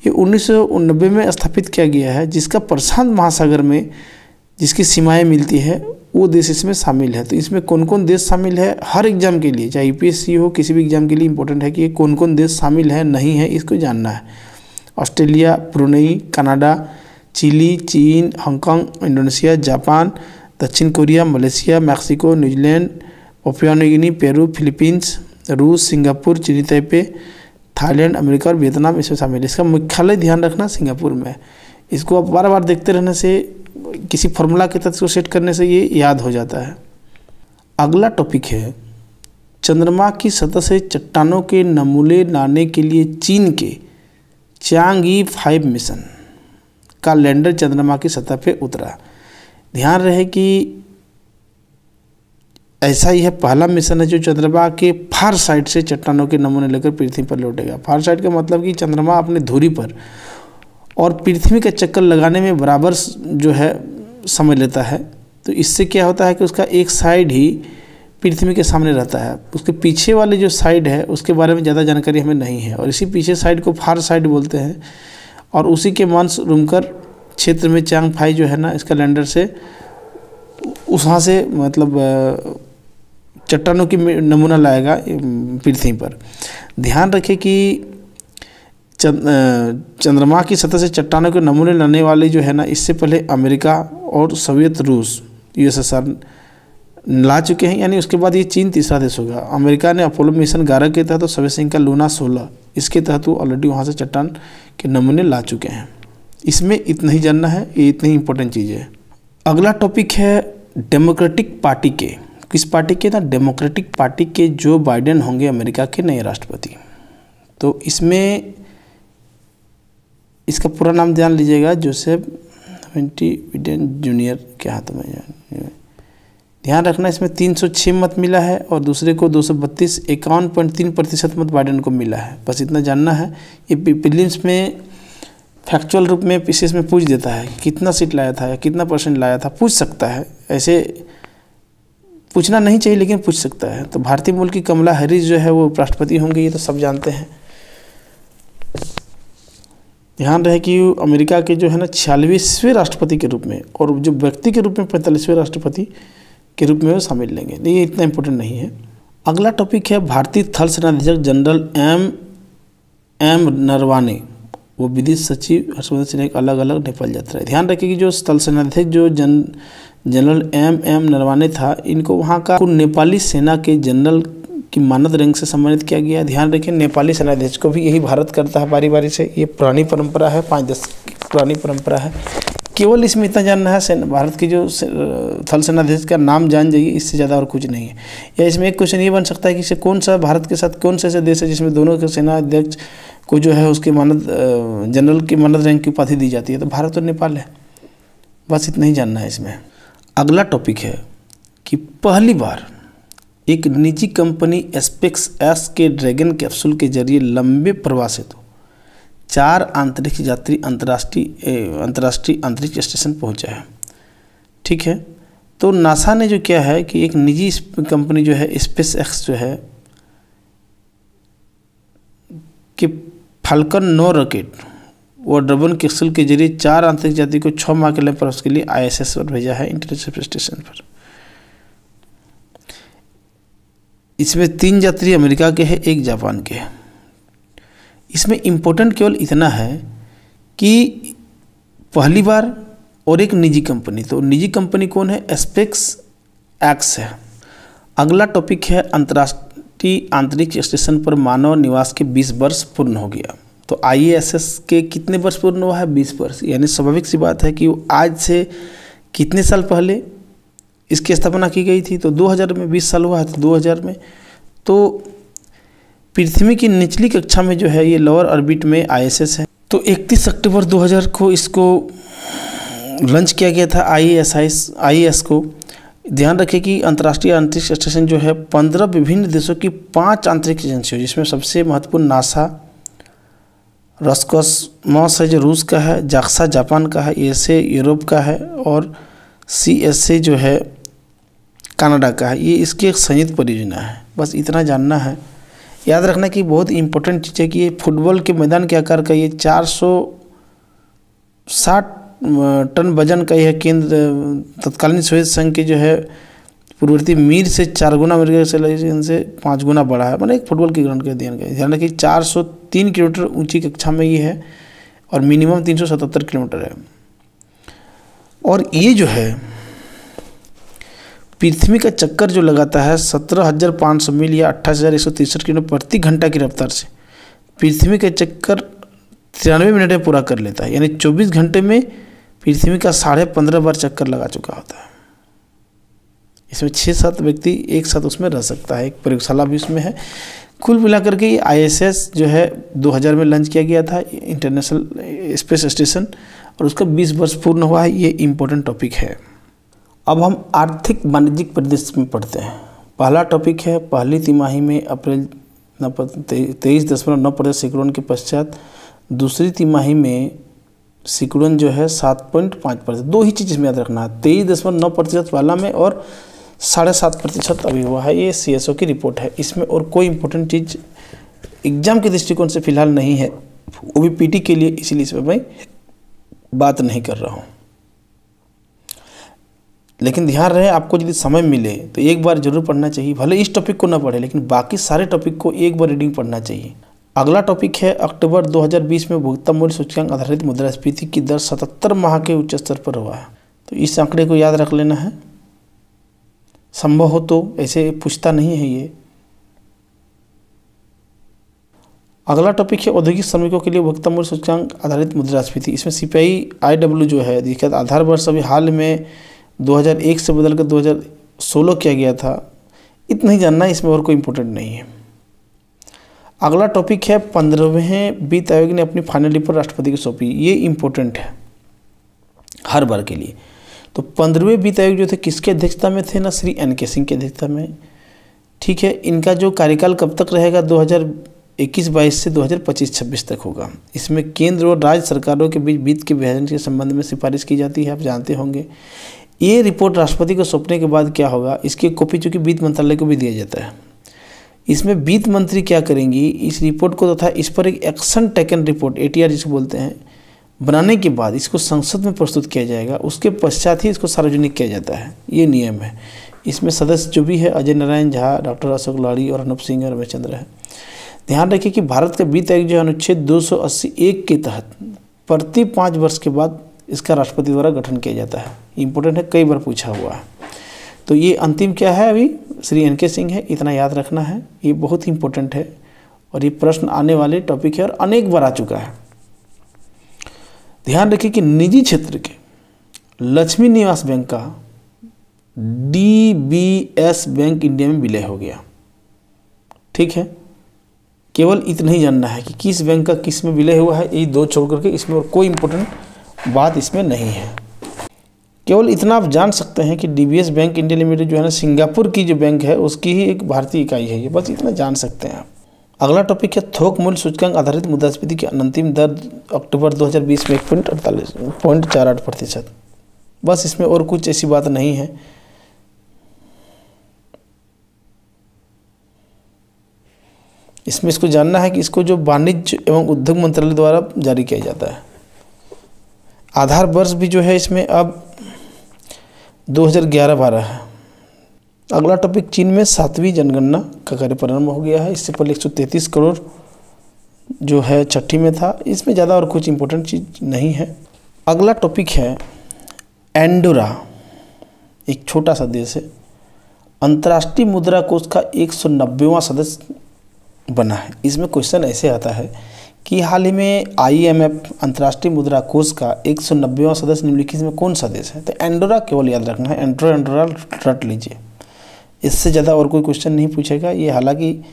ये 1990 में स्थापित किया गया है। जिसका प्रशांत महासागर में जिसकी सीमाएं मिलती है वो देश इसमें शामिल है। तो इसमें कौन कौन देश शामिल है, हर एग्जाम के लिए, चाहे UPSC हो, किसी भी एग्जाम के लिए इंपॉर्टेंट है कि ये कौन कौन देश शामिल है, नहीं है, इसको जानना है। ऑस्ट्रेलिया, ब्रुनेई, कनाडा, चिली, चीन, हांगकांग, इंडोनेशिया, जापान, दक्षिण Korea, Malaysia, Mexico, New Zealand, Papua New Guinea, Peru, Philippines, रूस, सिंगापुर, चीनी ताइपे, थाईलैंड, अमेरिका और वियतनाम इसमें शामिल है। इसका मुख्यालय ध्यान रखना सिंगापुर में। इसको आप बार बार देखते रहने से, किसी फॉर्मूला के तहत को सेट करने से ये याद हो जाता है। अगला टॉपिक है चंद्रमा की सतह से चट्टानों के नमूने लाने के लिए चीन के चांगई 5 मिशन का लैंडर चंद्रमा की सतह पे उतरा। ध्यान रहे कि ऐसा ही है, पहला मिशन है जो चंद्रमा के फार साइड से चट्टानों के नमूने लेकर पृथ्वी पर लौटेगा। फार साइड का मतलब कि चंद्रमा अपने धुरी पर और पृथ्वी का चक्कर लगाने में बराबर जो है समय लेता है। तो इससे क्या होता है कि उसका एक साइड ही पृथ्वी के सामने रहता है, उसके पीछे वाले जो साइड है उसके बारे में ज़्यादा जानकारी हमें नहीं है, और इसी पीछे साइड को फार साइड बोलते हैं। और उसी के मांस रूमकर क्षेत्र में चांग फाई जो है ना, इसका लैंडर से वहाँ से मतलब चट्टानों की नमूना लाएगा पृथ्वी पर। ध्यान रखें कि चंद्रमा की सतह से चट्टानों के नमूने लाने वाले जो है ना, इससे पहले अमेरिका और सोवियत रूस USSR ला चुके हैं, यानी उसके बाद ये चीन तीसरा देश होगा। अमेरिका ने अपोलो मिशन 11 के तहत और शवेसिंग का लूना 16, इसके तहत वो ऑलरेडी वहाँ से चट्टान के नमूने ला चुके हैं। इसमें इतना ही जानना है, ये इतनी इंपॉर्टेंट चीज़ है। अगला टॉपिक है डेमोक्रेटिक पार्टी के, किस पार्टी के ना, डेमोक्रेटिक पार्टी के जो बाइडेन होंगे अमेरिका के नए राष्ट्रपति। तो इसमें इसका पूरा नाम ध्यान लीजिएगा, जोसेफ बिडेन जूनियर के हाथ में। ध्यान रखना, इसमें 306 मत मिला है और दूसरे को 232, 51.3% मत बाइडेन को मिला है। बस इतना जानना है। ये प्रीलिम्स में फैक्चुअल रूप में पीसीएस में पूछ देता है कि कितना सीट लाया था या कितना परसेंट लाया था, पूछ सकता है। ऐसे पूछना नहीं चाहिए लेकिन पूछ सकता है। तो भारतीय मूल की कमला हैरिस जो है वो राष्ट्रपति होंगे, ये तो सब जानते हैं। ध्यान रहे कि अमेरिका के जो है ना 46वें राष्ट्रपति के रूप में, और जो व्यक्ति के रूप में 45वें राष्ट्रपति के रूप में वो शामिल लेंगे। ये इतना इम्पोर्टेंट नहीं है। अगला टॉपिक है भारतीय थल सेनाध्यक्ष जनरल एम नरवाने, वो विदेश सचिव हर्षवर्धन सिन्हा एक अलग अलग नेपाल यात्रा है। ध्यान रखिए कि जो थल सेनाध्यक्ष जो जनरल एम नरवाने था, इनको वहाँ का नेपाली सेना के जनरल की मानद रैंक से सम्मानित किया गया। ध्यान रखें, नेपाली सेनाध्यक्ष को भी यही भारत करता है बारी बारी से। ये पुरानी परंपरा है, 5 दशक की पुरानी परंपरा है। केवल इसमें इतना जानना है, भारत की जो थल सेनाध्यक्ष का नाम जान जाइए, इससे ज़्यादा और कुछ नहीं है। या इसमें एक क्वेश्चन ये बन सकता है कि कौन सा भारत के साथ कौन सा ऐसा देश है जिसमें दोनों के सेनाध्यक्ष को जो है उसके मानद जनरल की मानद रैंक की उपाधि दी जाती है। तो भारत और नेपाल है। बस इतना ही जानना है इसमें। अगला टॉपिक है कि पहली बार एक निजी कंपनी स्पेस एक्स के ड्रैगन कैप्सूल के जरिए लंबे प्रवास हेतु 4 अंतरिक्ष यात्री अंतर्राष्ट्रीय अंतरिक्ष स्टेशन पहुंचा है। ठीक है, तो नासा ने जो किया है कि एक निजी कंपनी जो है स्पेस एक्स जो है कि फाल्कन 9 रॉकेट और ड्रैगन कैप्सूल के जरिए 4 अंतरिक्ष यात्री को 6 माह के लिए प्रवास के लिए ISS पर भेजा है, इंटरनेशनल स्टेशन पर। इसमें 3 यात्री अमेरिका के हैं, 1 जापान के हैं। इसमें इम्पोर्टेंट केवल इतना है कि पहली बार और एक निजी कंपनी। तो निजी कंपनी कौन है? स्पेस एक्स है। अगला टॉपिक है अंतर्राष्ट्रीय अंतरिक्ष स्टेशन पर मानव निवास के 20 वर्ष पूर्ण हो गया। तो ISS के कितने वर्ष पूर्ण हुआ है? 20 वर्ष। यानी स्वाभाविक सी बात है कि आज से कितने साल पहले इसकी स्थापना की गई थी? तो 2000 में 20 साल हुआ है। तो 2000 में तो पृथ्वी की निचली कक्षा में जो है ये लोअर ऑर्बिट में ISS है। तो 31 अक्टूबर 2000 को इसको लॉन्च किया गया था ISS को। ध्यान रखें कि अंतर्राष्ट्रीय अंतरिक्ष स्टेशन जो है 15 विभिन्न देशों की 5 अंतरिक्ष एजेंसियों, जिसमें सबसे महत्वपूर्ण नासा, रोस्कोसमॉस है जो रूस का है, जाक्सा जापान का है, ESA यूरोप का है और CSA जो है कनाडा का है। ये इसकी एक संयुक्त परियोजना है। बस इतना जानना है। याद रखना कि बहुत इंपॉर्टेंट चीज़ है कि ये फुटबॉल के मैदान के आकार का ये 460 टन वजन का यह केंद्र तत्कालीन सोवियत संघ के जो है पूर्ववर्ती मीर से 4 गुना, अमेरिका से 5 गुना बड़ा है। मतलब एक फुटबॉल के ग्राउंड का ध्यान रखिए 403 किलोमीटर ऊंची कक्षा में ये है और मिनिमम 377 किलोमीटर है। और ये जो है पृथ्वी का चक्कर जो लगाता है 17,500 मील या 28,163 किलोमीटर प्रति घंटा की रफ्तार से पृथ्वी का चक्कर 93 मिनट में पूरा कर लेता है। यानी 24 घंटे में पृथ्वी का 15.5 बार चक्कर लगा चुका होता है। इसमें 6-7 व्यक्ति एक साथ उसमें रह सकता है। एक प्रयोगशाला भी उसमें है। कुल मिलाकर के ISS जो है 2000 में लॉन्च किया गया था, इंटरनेशनल स्पेस स्टेशन, और उसका 20 वर्ष पूर्ण हुआ है। ये इम्पोर्टेंट टॉपिक है। अब हम आर्थिक वाणिज्यिक परिदृश्य में पढ़ते हैं। पहला टॉपिक है पहली तिमाही में अप्रैल 23.9% सिकुड़न के पश्चात दूसरी तिमाही में सिकुड़न जो है 7.5%। 2 ही चीज़ इसमें याद रखना है, 23.9% वाला में और 7.5% अभी हुआ है। ये CSO की रिपोर्ट है। इसमें और कोई इंपॉर्टेंट चीज़ एग्जाम के दृष्टिकोण से फिलहाल नहीं है, वो भी PT के लिए, इसीलिए इस पर मैं बात नहीं कर रहा हूँ। लेकिन ध्यान रहे आपको यदि समय मिले तो एक बार जरूर पढ़ना चाहिए। भले इस टॉपिक को ना पढ़े लेकिन बाकी सारे टॉपिक को एक बार रीडिंग पढ़ना चाहिए। अगला टॉपिक है अक्टूबर 2020 में उपभोक्ता मूल्य सूचकांक आधारित मुद्रास्फीति की दर 77 माह के उच्च स्तर पर हुआ है। तो इस आंकड़े को याद रख लेना है। संभव हो तो, ऐसे पूछता नहीं है ये। अगला टॉपिक है औद्योगिक श्रमिकों के लिए उपभोक्ता मूल्य सूचकांक आधारित मुद्रास्फीति। इसमें CPI-IW जो है देखिए आधार वर्ष अभी हाल में 2001 से बदल कर 2016 किया गया था। इतना ही जानना है, इसमें और कोई इम्पोर्टेंट नहीं है। अगला टॉपिक है 15वें वित्त आयोग ने अपनी फाइनल रिपोर्ट राष्ट्रपति को सौंपी। ये इम्पोर्टेंट है हर बार के लिए। तो 15वें वित्त आयोग जो थे किसके अध्यक्षता में थे ना, श्री NK सिंह की अध्यक्षता में। ठीक है, इनका जो कार्यकाल कब तक रहेगा 2021-22 से 2025-26 तक होगा। इसमें केंद्र और राज्य सरकारों के बीच वित्त के विभाजन के संबंध में सिफारिश की जाती है, आप जानते होंगे। ये रिपोर्ट राष्ट्रपति को सौंपने के बाद क्या होगा, इसकी कॉपी चूँकि वित्त मंत्रालय को भी दिया जाता है। इसमें वित्त मंत्री क्या करेंगी, इस रिपोर्ट को तथा इस पर एक एक्शन टेकन रिपोर्ट ATR जिसको बोलते हैं बनाने के बाद इसको संसद में प्रस्तुत किया जाएगा। उसके पश्चात ही इसको सार्वजनिक किया जाता है, ये नियम है। इसमें सदस्य जो भी है अजय नारायण झा, डॉक्टर अशोक लाड़ी और अनूप सिंह और रमेश चंद्र है। ध्यान रखिए कि भारत का वित्त आयोग जो है अनुच्छेद 280(1) के तहत प्रति 5 वर्ष के बाद इसका राष्ट्रपति द्वारा गठन किया जाता है। इम्पोर्टेंट है, कई बार पूछा हुआ है। तो ये अंतिम क्या है अभी श्री NK सिंह है, इतना याद रखना है, ये बहुत ही इम्पोर्टेंट है और ये प्रश्न आने वाले टॉपिक है और अनेक बार आ चुका है। ध्यान रखिए कि निजी क्षेत्र के लक्ष्मी निवास बैंक का DBS बैंक इंडिया में विलय हो गया। ठीक है, केवल इतना ही जानना है कि किस बैंक का किस में विलय हुआ है, ये दो छोड़ करके इसमें और कोई इम्पोर्टेंट बात इसमें नहीं है। केवल इतना आप जान सकते हैं कि DBS बैंक इंडिया लिमिटेड जो है ना सिंगापुर की जो बैंक है उसकी ही एक भारतीय इकाई है, ये बस इतना जान सकते हैं आप। अगला टॉपिक है थोक मूल्य सूचकांक आधारित मुद्रास्फीति की अंतिम दर अक्टूबर 2020 में 1.48%। बस इसमें और कुछ ऐसी बात नहीं है। इसमें इसको जानना है कि इसको जो वाणिज्य एवं उद्योग मंत्रालय द्वारा जारी किया जाता है। आधार वर्ष भी जो है इसमें अब 2011-12 है। अगला टॉपिक चीन में 7वीं जनगणना का कार्य प्रारंभ हो गया है। इससे पहले 133 करोड़ जो है 6ठी में था। इसमें ज़्यादा और कुछ इम्पोर्टेंट चीज़ नहीं है। अगला टॉपिक है एंडोरा, एक छोटा सा देश है। अंतर्राष्ट्रीय मुद्रा कोष का 190वां सदस्य बना है। इसमें क्वेश्चन ऐसे आता है कि हाल ही में IMF अंतर्राष्ट्रीय मुद्रा कोष का 190वां सदस्य निम्नलिखित में कौन सा देश है। तो एंडोरा केवल याद रखना है, एंडोरा रट लीजिए, इससे ज़्यादा और कोई क्वेश्चन नहीं पूछेगा। ये हालांकि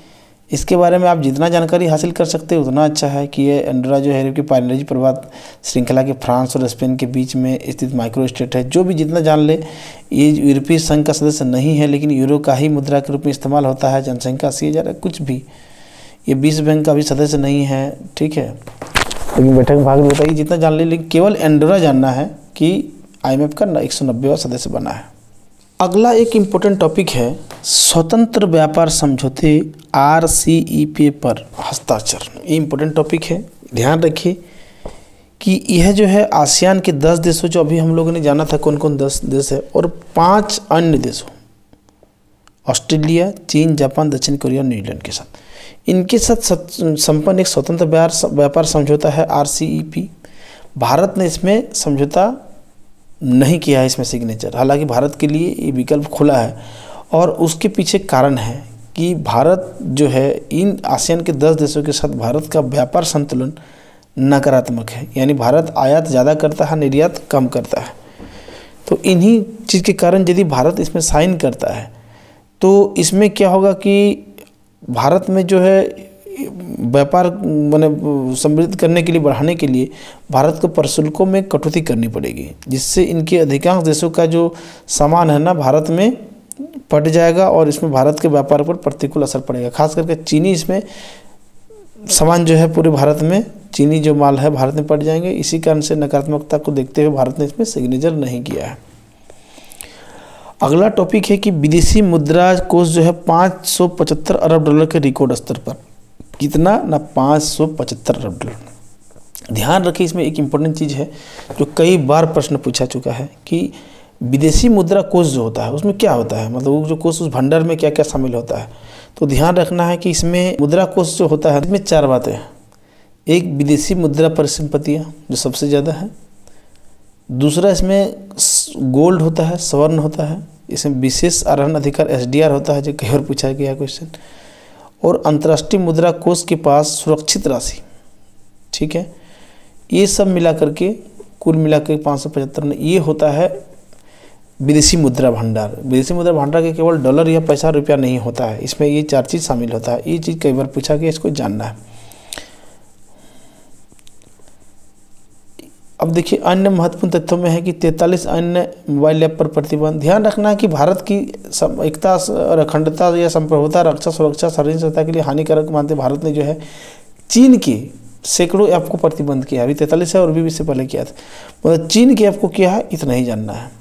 इसके बारे में आप जितना जानकारी हासिल कर सकते हैं उतना अच्छा है कि ये एंडोरा जो है कि पाइरेनेज पर्वत श्रृंखला के फ्रांस और स्पेन के बीच में स्थित माइक्रो स्टेट है। जो भी जितना जान ले, ये यूरोपीय संघ का सदस्य नहीं है लेकिन यूरो का ही मुद्रा के रूप में इस्तेमाल होता है। जनसंख्या 80,000 कुछ भी। ये विश्व बैंक का भी सदस्य नहीं है, ठीक है, लेकिन बैठक में भाग लेता है। जितना जान ले, लेकिन केवल एंडोरा जानना है कि IMF का 190वां सदस्य बना है। अगला एक इम्पोर्टेंट टॉपिक है स्वतंत्र व्यापार समझौते RCEP पर हस्ताक्षर। ये इम्पोर्टेंट टॉपिक है। ध्यान रखिए कि यह जो है आसियान के 10 देशों, जो अभी हम लोगों ने जाना था कौन कौन 10 देश है, और 5 अन्य देशों ऑस्ट्रेलिया, चीन, जापान, दक्षिण कोरिया, न्यूजीलैंड के साथ, इनके साथ संपन्न एक स्वतंत्र व्यापार समझौता है RCEP। भारत ने इसमें समझौता नहीं किया है, इसमें सिग्नेचर। हालांकि भारत के लिए ये विकल्प खुला है और उसके पीछे कारण है कि भारत जो है इन आसियान के 10 देशों के साथ भारत का व्यापार संतुलन नकारात्मक है। यानी भारत आयात ज़्यादा करता है, निर्यात कम करता है। तो इन्हीं चीज़ के कारण यदि भारत इसमें साइन करता है तो इसमें क्या होगा कि भारत में जो है व्यापार माने समृद्ध करने के लिए, बढ़ाने के लिए भारत को प्रशुल्कों में कटौती करनी पड़ेगी, जिससे इनके अधिकांश देशों का जो सामान है ना भारत में पड़ जाएगा और इसमें भारत के व्यापार पर प्रतिकूल असर पड़ेगा। खास करके चीनी इसमें सामान जो है पूरे भारत में, चीनी जो माल है भारत में पड़ जाएंगे। इसी कारण से नकारात्मकता को देखते हुए भारत ने इसमें सिग्नेचर नहीं किया है। अगला टॉपिक है कि विदेशी मुद्रा कोष जो है 575 अरब डॉलर के रिकॉर्ड स्तर पर, कितना ना 575 अरब डॉलर। ध्यान रखिए, इसमें एक इम्पोर्टेंट चीज़ है जो कई बार प्रश्न पूछा चुका है कि विदेशी मुद्रा कोष जो होता है उसमें क्या होता है, मतलब वो जो कोष उस भंडार में क्या क्या शामिल होता है। तो ध्यान रखना है कि इसमें मुद्रा कोष जो होता है इसमें 4 बातें हैं। एक, विदेशी मुद्रा परिसंपत्तियाँ जो सबसे ज़्यादा है। दूसरा, इसमें गोल्ड होता है, स्वर्ण होता है। इसमें विशेष आरोहण अधिकार SDR होता है, जो कई बार पूछा गया क्वेश्चन। और अंतर्राष्ट्रीय मुद्रा कोष के पास सुरक्षित राशि, ठीक है, ये सब मिला करके कुल मिला के 575 में ये होता है विदेशी मुद्रा भंडार। विदेशी मुद्रा भंडार के केवल डॉलर या पैसा रुपया नहीं होता है, इसमें ये 4 चीज़ शामिल होता है। ये चीज़ कई बार पूछा गया, इसको जानना है। अब देखिए अन्य महत्वपूर्ण तथ्यों में है कि 43 अन्य मोबाइल ऐप पर प्रतिबंध। ध्यान रखना है कि भारत की एकता और अखंडता या संप्रभुता, रक्षा, सुरक्षा, सार्वजनिक सुरक्षा के लिए हानिकारक मानते भारत ने जो है चीन की सैकड़ों ऐप को प्रतिबंध किया। अभी 43 है और भी इससे पहले किया था, मतलब चीन के ऐप को किया है, इतना ही जानना है।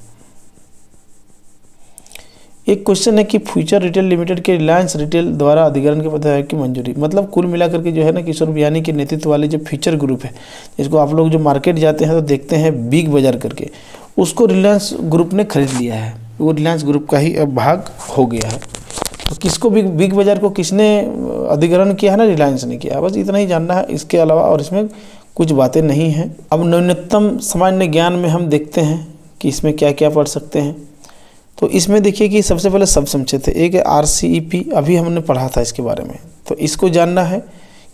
एक क्वेश्चन है कि फ्यूचर रिटेल लिमिटेड के रिलायंस रिटेल द्वारा अधिग्रहण के पत्र की मंजूरी। मतलब कुल मिलाकर के जो है ना किशोर बियानी के नेतृत्व वाले जो फ्यूचर ग्रुप है, जिसको आप लोग जो मार्केट जाते हैं तो देखते हैं बिग बाजार करके, उसको रिलायंस ग्रुप ने खरीद लिया है। वो रिलायंस ग्रुप का ही अब भाग हो गया है। तो किसको बिग बाजार को किसने अधिग्रहण किया है ना, रिलायंस ने किया। बस इतना ही जानना है, इसके अलावा और इसमें कुछ बातें नहीं हैं। अब न्यूनतम सामान्य ज्ञान में हम देखते हैं कि इसमें क्या क्या पढ़ सकते हैं। तो इसमें देखिए कि सबसे पहले सब समझे थे। एक है RCEP, अभी हमने पढ़ा था इसके बारे में, तो इसको जानना है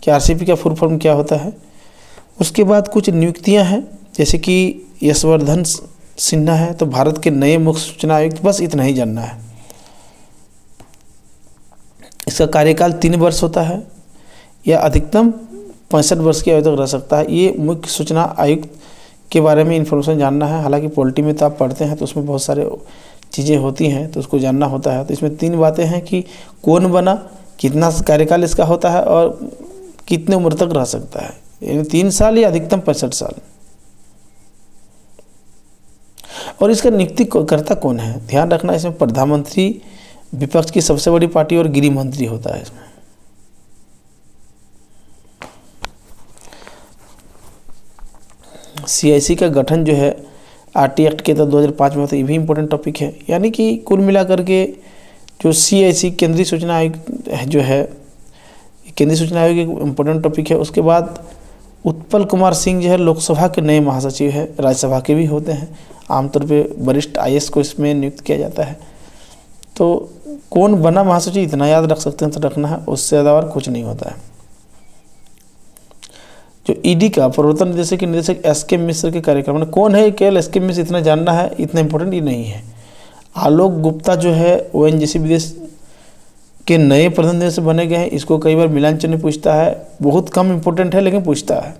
कि RCEP का फुल फॉर्म क्या होता है। उसके बाद कुछ नियुक्तियां हैं, जैसे कि यशवर्धन सिन्हा है तो भारत के नए मुख्य सूचना आयुक्त, बस इतना ही जानना है। इसका कार्यकाल 3 वर्ष होता है या अधिकतम 65 वर्ष की आयु तक रह सकता है। ये मुख्य सूचना आयुक्त के बारे में इन्फॉर्मेशन जानना है। हालांकि पॉलिटी में तो आप पढ़ते हैं तो उसमें बहुत सारे चीज़ें होती हैं तो उसको जानना होता है। तो इसमें 3 बातें हैं कि कौन बना, कितना कार्यकाल इसका होता है और कितने उम्र तक रह सकता है, यानी 3 साल या अधिकतम 65 साल। और इसका नियुक्तिकर्ता कौन है, ध्यान रखना, इसमें प्रधानमंत्री, विपक्ष की सबसे बड़ी पार्टी और गृह मंत्री होता है इसमें। CIC का गठन जो है RT एक्ट के तहत 2005 में होता है, ये भी इम्पोर्टेंट टॉपिक है। यानी कि कुल मिलाकर के जो CIC केंद्रीय सूचना आयोग जो है, केंद्रीय सूचना आयोग एक इम्पोर्टेंट टॉपिक है। उसके बाद उत्पल कुमार सिंह जो है लोकसभा के नए महासचिव है, राज्यसभा के भी होते हैं। आमतौर पे वरिष्ठ IAS को इसमें नियुक्त किया जाता है। तो कौन बना महासचिव इतना याद रख सकते हैं तो रखना है, उससे ज़्यादा और कुछ नहीं होता है। जो ED का प्रवर्तन निदेशक के निदेशक SK मिश्र के कार्यक्रम में कौन है, केवल SK मिश्र इतना जानना है, इतना इंपॉर्टेंट ये नहीं है। आलोक गुप्ता जो है ONGC विदेश के नए प्रधान निदेशक बने गए हैं, इसको कई बार मिलान ने पूछता है, बहुत कम इंपॉर्टेंट है लेकिन पूछता है।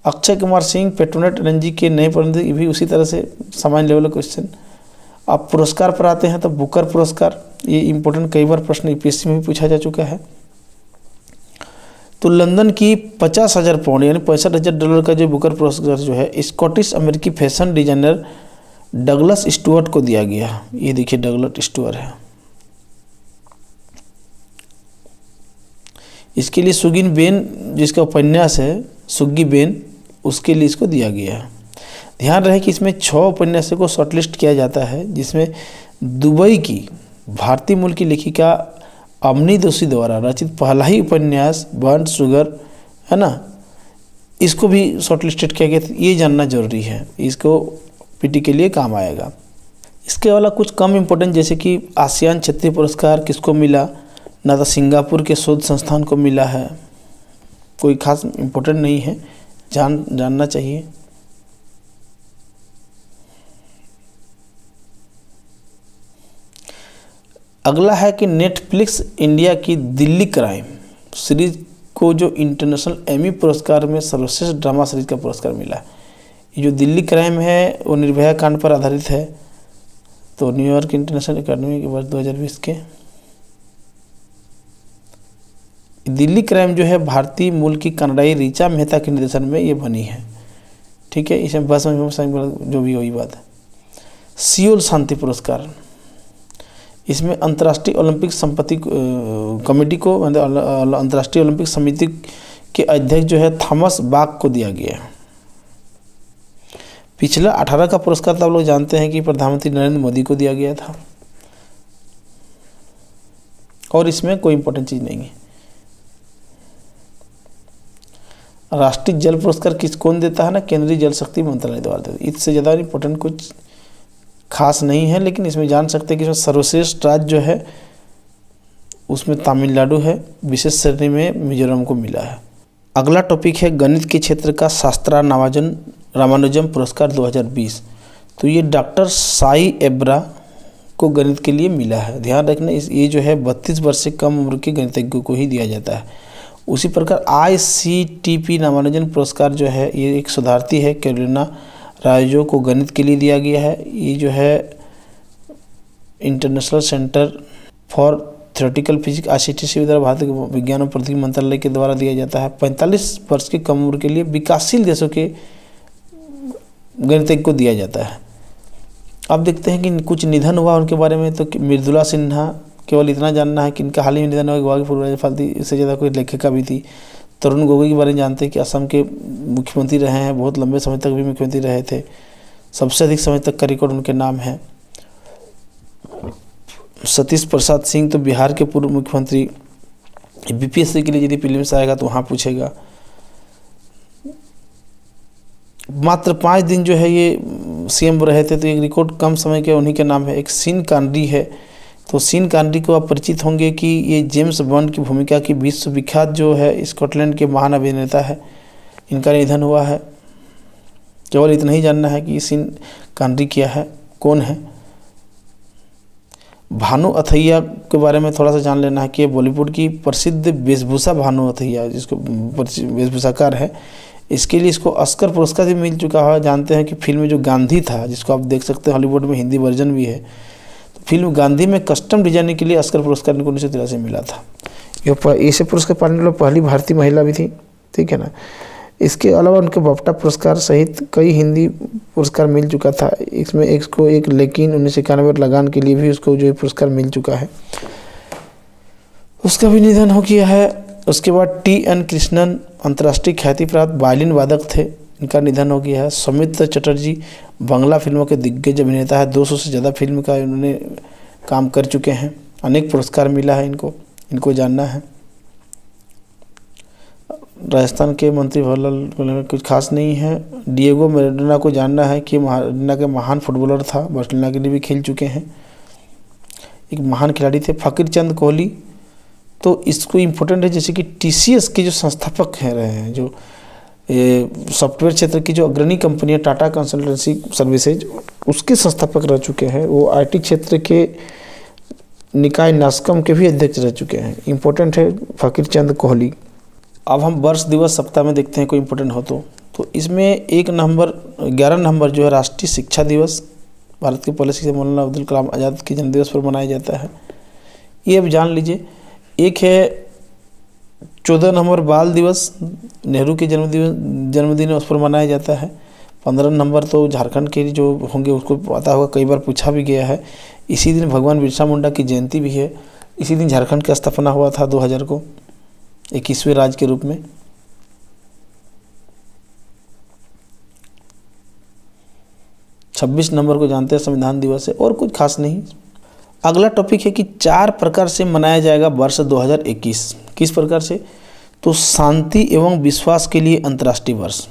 अक्षय कुमार सिंह पेट्रोनेट LNG के नए प्रधान, ये भी उसी तरह से सामान्य लेवल का क्वेश्चन। अब पुरस्कार पर आते हैं तो बुकर पुरस्कार, ये इंपॉर्टेंट कई बार प्रश्न UPSC में भी पूछा जा चुका है। तो लंदन की 50,000 पाउंड यानी $65,000 का जो बुकर पुरस्कार जो है स्कॉटिश अमेरिकी फैशन डिजाइनर डगलस स्टुअर्ट को दिया गया। ये देखिए डगलस स्टुअर्ट है। इसके लिए सुगिन बेन, जिसका उपन्यास है सुग्गी बेन, उसके लिए इसको दिया गया है। ध्यान रहे कि इसमें 6 उपन्यासों को शॉर्टलिस्ट किया जाता है, जिसमें दुबई की भारतीय मूल की लेखिका अमनी दोषी द्वारा रचित पहला ही उपन्यास बर्न्ड शुगर है ना, इसको भी शॉर्टलिस्टेड किया गया। ये जानना जरूरी है, इसको PT के लिए काम आएगा। इसके अलावा कुछ कम इम्पोर्टेंट, जैसे कि आसियान क्षेत्रीय पुरस्कार किसको मिला, ना तो सिंगापुर के शोध संस्थान को मिला है, कोई खास इम्पोर्टेंट नहीं है, जानना चाहिए। अगला है कि नेटफ्लिक्स इंडिया की दिल्ली क्राइम सीरीज को जो इंटरनेशनल एमी पुरस्कार में सर्वश्रेष्ठ ड्रामा सीरीज का पुरस्कार मिला। ये जो दिल्ली क्राइम है वो निर्भया कांड पर आधारित है। तो न्यूयॉर्क इंटरनेशनल एकेडमी के वर्ष 2020 के दिल्ली क्राइम जो है भारतीय मूल की कन्नड़ाई ऋचा मेहता के निर्देशन में ये बनी है। ठीक है, इसमें बस जो भी वही बात है। सियोल शांति पुरस्कार, इसमें अंतर्राष्ट्रीय ओलंपिक संपत्ति कमेटी को, मतलब अंतर्राष्ट्रीय ओलंपिक समिति के अध्यक्ष जो है थॉमस बाक को दिया गया। पिछला 18 का पुरस्कार तो आप लोग जानते हैं कि प्रधानमंत्री नरेंद्र मोदी को दिया गया था, और इसमें कोई इंपॉर्टेंट चीज नहीं है। राष्ट्रीय जल पुरस्कार कौन देता है ना, केंद्रीय जल शक्ति मंत्रालय द्वारा देता है। इससे ज़्यादा इंपॉर्टेंट कुछ खास नहीं है, लेकिन इसमें जान सकते हैं कि इसमें सर्वश्रेष्ठ राज्य जो है उसमें तमिलनाडु है, विशेष श्रेणी में मिजोरम को मिला है। अगला टॉपिक है गणित के क्षेत्र का शास्त्रा रामानुजम पुरस्कार 2020। तो ये डॉक्टर साई एब्रा को गणित के लिए मिला है। ध्यान रखना, ये जो है 32 वर्ष से कम उम्र के गणितज्ञों को ही दिया जाता है। उसी प्रकार ICTP रामानुजन पुरस्कार जो है ये एक शोधार्थी है कैरोलिना रायोजो को गणित के लिए दिया गया है। ये जो है international centre for theoretical physics ICTC द्वारा भारत के विज्ञान और प्रौद्योगिकी मंत्रालय के द्वारा दिया जाता है। 45 वर्ष की कम उम्र के लिए विकासशील देशों के गणितज्ञ को दिया जाता है। अब देखते हैं कि कुछ निधन हुआ उनके बारे में। तो मृदुला सिन्हा, केवल इतना जानना है कि इनका हाल ही में निधन हुआ। गोवा की पूर्व राज्यपाल थी, इससे ज़्यादा कोई लेखिका भी थी। तरुण गोगोई के बारे में जानते हैं कि असम के मुख्यमंत्री रहे हैं, बहुत लंबे समय तक भी मुख्यमंत्री रहे थे। सबसे अधिक समय तक का रिकॉर्ड उनके नाम है। सतीश प्रसाद सिंह तो बिहार के पूर्व मुख्यमंत्री, BPSC के लिए यदि प्रीलिम्स आएगा तो वहाँ पूछेगा। मात्र 5 दिन जो है ये CM रहे थे, तो एक रिकॉर्ड कम समय के उन्हीं के नाम है। एक सीन कांडी है, तो सीन कांडी को आप परिचित होंगे कि ये जेम्स बॉन्ड की भूमिका की विश्वविख्यात जो है स्कॉटलैंड के महान अभिनेता है, इनका निधन हुआ है। केवल इतना ही जानना है कि सीन कांडी क्या है, कौन है। भानु अथैया के बारे में थोड़ा सा जान लेना है कि बॉलीवुड की प्रसिद्ध वेशभूषा भानु अथैया, जिसको वेशभूषाकार है, इसके लिए इसको ऑस्कर पुरस्कार भी मिल चुका है। जानते हैं कि फिल्म में जो गांधी था, जिसको आप देख सकते हैं हॉलीवुड में हिंदी वर्जन भी है, तो फिल्म गांधी में कस्टम डिजाइनिंग के लिए ऑस्कर पुरस्कार इनको 1983 में मिला था। ये पुरस्कार पाने वाली पहली भारतीय महिला भी थी, ठीक है ना। इसके अलावा उनके बाफ्टा पुरस्कार सहित कई हिंदी पुरस्कार मिल चुका था। इसमें एक लेकिन 1991 और लगान के लिए भी उसको जो पुरस्कार मिल चुका है, उसका भी निधन हो गया है। उसके बाद TN कृष्णन अंतर्राष्ट्रीय ख्याति प्राप्त वायलिन वादक थे, इनका निधन हो गया है। सौमित्र चटर्जी बांग्ला फिल्मों के दिग्गज अभिनेता है, 200 से ज़्यादा फिल्म का इन्होंने काम कर चुके हैं, अनेक पुरस्कार मिला है इनको जानना है। राजस्थान के मंत्री भवरलाल कुछ खास नहीं है। डिएगो मैराडोना को जानना है कि मैराडोना के महान फुटबॉलर था, बार्सिलोना के लिए भी खेल चुके हैं, एक महान खिलाड़ी थे। फकीर चंद कोहली, तो इसको इम्पोर्टेंट है, जैसे कि TCS के जो संस्थापक हैं रहे हैं, जो सॉफ्टवेयर क्षेत्र की जो अग्रणी कंपनी है टाटा कंसल्टेंसी सर्विसेज, उसके संस्थापक रह चुके हैं। वो IT क्षेत्र के निकाय नास्कॉम के भी अध्यक्ष रह चुके हैं। इम्पोर्टेंट है फकीर चंद कोहली। अब हम वर्ष दिवस सप्ताह में देखते हैं कोई इम्पोर्टेंट हो तो इसमें 11 नवंबर जो है राष्ट्रीय शिक्षा दिवस, भारत के पहले शिक्षक मौलाना अब्दुल कलाम आज़ाद के जन्मदिवस पर मनाया जाता है। ये अब जान लीजिए। एक है 14 नवंबर बाल दिवस, नेहरू के जन्मदिन है, उस पर मनाया जाता है। 15 नवंबर तो झारखंड के जो होंगे उसको पता होगा, कई बार पूछा भी गया है। इसी दिन भगवान बिरसा मुंडा की जयंती भी है। इसी दिन झारखंड का स्थापना हुआ था 2000 को 21वें राज्य के रूप में। छब्बीस नवंबर को जानते हैं संविधान दिवस है, और कुछ खास नहीं। अगला टॉपिक है कि 4 प्रकार से मनाया जाएगा वर्ष 2021। किस प्रकार से? तो शांति एवं विश्वास के लिए अंतर्राष्ट्रीय वर्ष।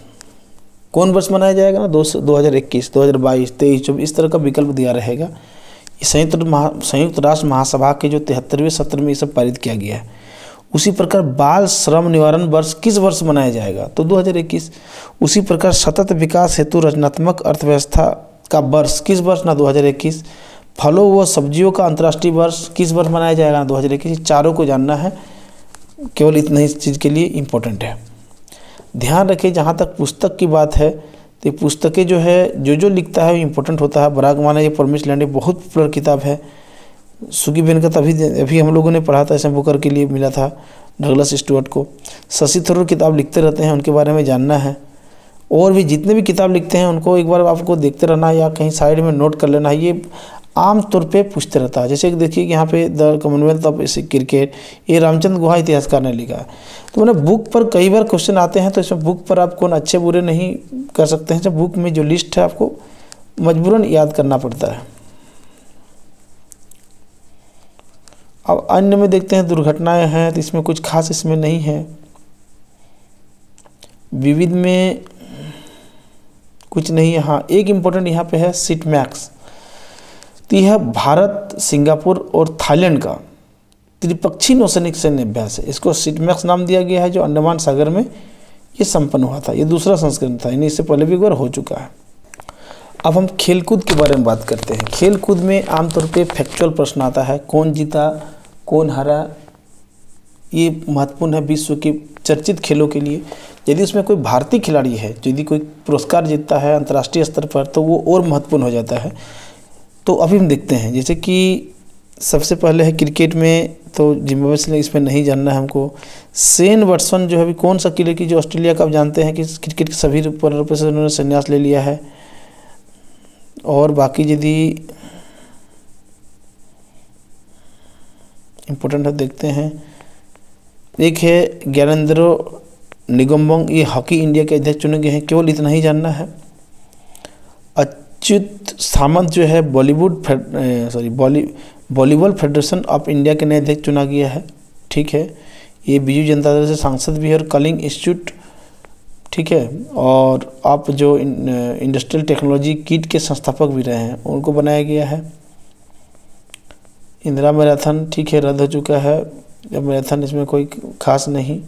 कौन वर्ष मनाया जाएगा ना? 2021, 2022, 23, 24 इस तरह का विकल्प दिया रहेगा। संयुक्त राष्ट्र महासभा के जो 73वें सत्र में ये सब पारित किया गया है। उसी प्रकार बाल श्रम निवारण वर्ष किस वर्ष मनाया जाएगा? तो 2021। उसी प्रकार सतत विकास हेतु रचनात्मक अर्थव्यवस्था का वर्ष किस वर्ष ना? 2021। फलों व सब्जियों का अंतर्राष्ट्रीय वर्ष किस वर्ष मनाया जाएगा ना? 2021। चारों को जानना है, केवल इतना ही चीज़ के लिए इम्पोर्टेंट है। ध्यान रखें, जहाँ तक पुस्तक की बात है तो पुस्तकें जो है जो लिखता है वो इम्पोर्टेंट होता है। बराक माना ये परमिश लैंड बहुत पॉपुलर किताब है। सुगी बेन का अभी हम लोगों ने पढ़ा था, एसएम बुकर के लिए मिला था डगलस स्टुअर्ट को। शशि थरूर किताब लिखते रहते हैं, उनके बारे में जानना है। और भी जितने भी किताब लिखते हैं उनको एक बार आपको देखते रहना है या कहीं साइड में नोट कर लेना है। ये आम तौर पे पूछते रहता है। जैसे कि देखिए कि यहाँ पे द कॉमनवेल्थ ऑफ क्रिकेट, ये रामचंद्र गुहा इतिहासकार ने लिखा है। तो मैंने बुक पर कई बार क्वेश्चन आते हैं, तो इसमें बुक पर आप कौन अच्छे बुरे नहीं कर सकते हैं। जब बुक में जो लिस्ट है आपको मजबूरन याद करना पड़ता है। अब अन्य में देखते हैं दुर्घटनाएं हैं, तो इसमें कुछ खास इसमें नहीं है। विविध में कुछ नहीं है। हाँ, एक इम्पोर्टेंट यहाँ पे है सीट मैक्स। तो यह भारत, सिंगापुर और थाईलैंड का त्रिपक्षीय नौसैनिक सैन्य अभ्यास है। इसको सिटमैक्स नाम दिया गया है, जो अंडमान सागर में ये संपन्न हुआ था। ये दूसरा संस्करण था, यानी इससे पहले भी एक बार हो चुका है। अब हम खेलकूद के बारे में बात करते हैं। खेलकूद में आमतौर पे फैक्चुअल प्रश्न आता है, कौन जीता, कौन हारा, ये महत्वपूर्ण है विश्व के चर्चित खेलों के लिए। यदि उसमें कोई भारतीय खिलाड़ी है, यदि कोई पुरस्कार जीतता है अंतर्राष्ट्रीय स्तर पर, तो वो और महत्वपूर्ण हो जाता है। तो अभी हम देखते हैं, जैसे कि सबसे पहले है क्रिकेट में, तो जिम्बाब्वे से इसमें नहीं जानना है हमको। शेन वॉटसन जो है अभी कौन सा खिलाड़ी की, जो ऑस्ट्रेलिया का आप जानते हैं कि क्रिकेट के सभी रूपों से उन्होंने संन्यास ले लिया है। और बाकी यदि इम्पोर्टेंट है देखते हैं, एक है ज्ञानेंद्रो निगमबोंग, ये हॉकी इंडिया के अध्यक्ष चुने गए हैं, केवल इतना ही जानना है। अच्युत सामंत जो है वॉलीबॉल फेडरेशन ऑफ इंडिया के नए अध्यक्ष चुना गया है, ठीक है। ये बीजू जनता दल से सांसद भी है और कलिंग इंस्टीट्यूट, ठीक है, और आप जो इंडस्ट्रियल टेक्नोलॉजी किट के संस्थापक भी रहे हैं, उनको बनाया गया है। इंदिरा मैराथन, ठीक है, रद्द हो चुका है। अब मैराथन इसमें कोई खास नहीं।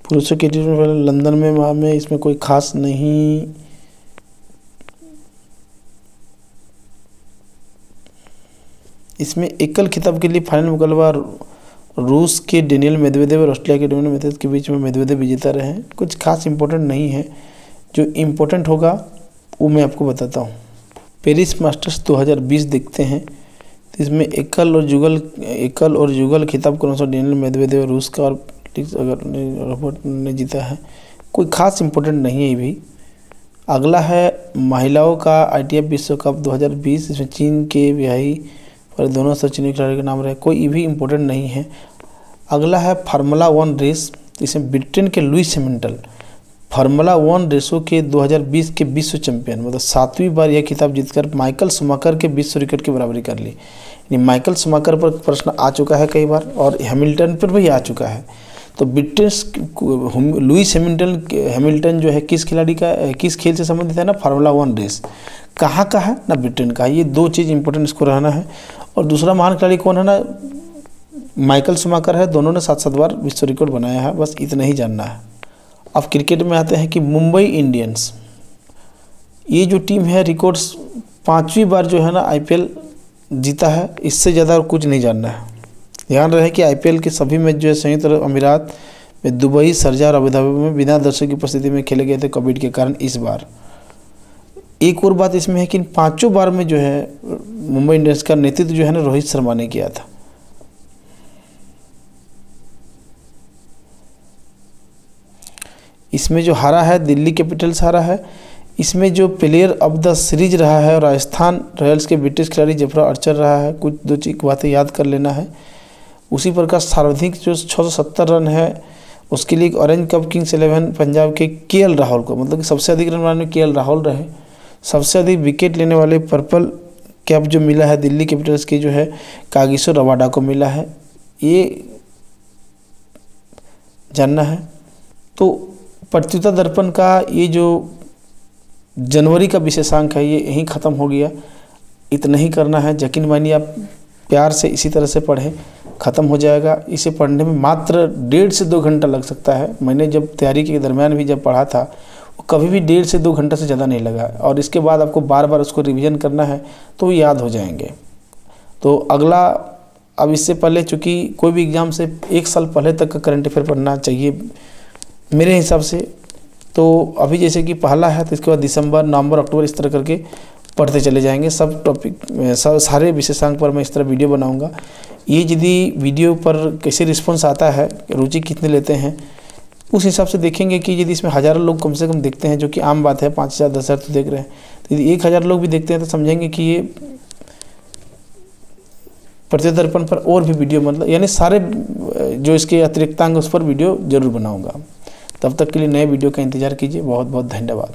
पुरुषों के टीम में लंदन में इसमें कोई खास नहीं। इसमें एकल खिताब के लिए फाइनल मुकाबला रूस के डेनियल मेदवेदेव और ऑस्ट्रेलिया के डोमिनिक मैथ्यूज के बीच में मेदवेदेव विजेता रहे हैं। कुछ खास इंपॉर्टेंट नहीं है, जो इम्पोर्टेंट होगा वो मैं आपको बताता हूँ। पेरिस मास्टर्स 2020 देखते हैं, तो इसमें एकल और युगल खिताब क्रम से डेनियल मेदवेदेव रूस का और रोबोट ने जीता है। कोई खास इंपॉर्टेंट नहीं है ये भी। अगला है महिलाओं का ITF विश्व कप 2020, इसमें चीन के बिहाई पर दोनों सचिन खिलाड़ी के नाम रहे, कोई भी इम्पोर्टेंट नहीं है। अगला है फार्मूला 1 रेस, इसमें ब्रिटेन के लुइस हैमिल्टन फार्मूला 1 रेसों के 2020 के विश्व चैंपियन, मतलब 7वीं बार यह खिताब जीतकर माइकल शूमाकर के विश्व रिकॉर्ड की बराबरी कर ली। यानी माइकल शूमाकर पर प्रश्न आ चुका है कई बार और हैमिल्टन पर भी आ चुका है। तो ब्रिटिश लुइस हैमिल्टन जो है किस खेल से संबंधित है ना, फार्मूला 1 रेस। कहाँ का है ना, ब्रिटेन का। ये दो चीज़ इंपॉर्टेंट इसको रहना है। और दूसरा महान खिलाड़ी कौन है ना, माइकल शूमाकर है, दोनों ने 7-7 बार विश्व रिकॉर्ड बनाया है, बस इतना ही जानना है। अब क्रिकेट में आते हैं कि मुंबई इंडियंस, ये जो टीम है रिकॉर्ड्स 5वीं बार जो है ना IPL जीता है, इससे ज़्यादा और कुछ नहीं जानना है। ध्यान रहे कि IPL के सभी मैच जो है संयुक्त अरब अमीरात में दुबई, शारजाह और अबू धाबी में बिना दर्शक की उपस्थिति में खेले गए थे कोविड के कारण। इस बार एक और बात इसमें है कि इन 5 बार में जो है मुंबई इंडियंस का नेतृत्व जो है ना रोहित शर्मा ने किया था। इसमें जो हारा है दिल्ली कैपिटल्स हारा है। इसमें जो प्लेयर ऑफ द सीरीज रहा है राजस्थान रॉयल्स के ब्रिटिश खिलाड़ी जेफ्रा आर्चर रहा है। कुछ दो चीज बातें याद कर लेना है। उसी प्रकार सर्वाधिक जो 670 रन है उसके लिए ऑरेंज कप किंग्स 11 पंजाब के KL राहुल को, मतलब कि सबसे अधिक रन बनाने में KL राहुल रहे। सबसे अधिक विकेट लेने वाले पर्पल कैप जो मिला है दिल्ली कैपिटल्स के जो है कागिसो रबाडा को मिला है, ये जानना है। तो प्रत्युत्तर दर्पण का ये जो जनवरी का विशेषांक है ये यहीं ख़त्म हो गया। इतना ही करना है, यकीन मानिए आप प्यार से इसी तरह से पढ़ें, ख़त्म हो जाएगा। इसे पढ़ने में मात्र 1.5 से 2 घंटा लग सकता है। मैंने जब तैयारी के दरमियान भी जब पढ़ा था वो कभी भी 1.5 से 2 घंटा से ज़्यादा नहीं लगा, और इसके बाद आपको बार बार उसको रिवीजन करना है तो वो याद हो जाएंगे। तो अगला, अब इससे पहले चूँकि कोई भी एग्ज़ाम से 1 साल पहले तक का करंट अफेयर पढ़ना चाहिए मेरे हिसाब से। तो अभी जैसे कि पहला है तो इसके बाद दिसंबर, नवंबर, अक्टूबर इस तरह करके पढ़ते चले जाएंगे। सब टॉपिक सारे विशेषांक पर मैं इस तरह वीडियो बनाऊंगा। ये यदि वीडियो पर कैसे रिस्पॉन्स आता है, रुचि कितने लेते हैं, उस हिसाब से देखेंगे कि यदि इसमें हज़ारों लोग कम से कम देखते हैं, जो कि आम बात है, 5000 10,000 तो देख रहे हैं, तो यदि 1000 लोग भी देखते हैं तो समझेंगे कि ये प्रत्युत्तर दर्पण पर और भी वीडियो, मतलब यानी सारे जो इसके अतिरिक्तांग उस पर वीडियो जरूर बनाऊँगा। तब तक के लिए नए वीडियो का इंतज़ार कीजिए। बहुत बहुत धन्यवाद।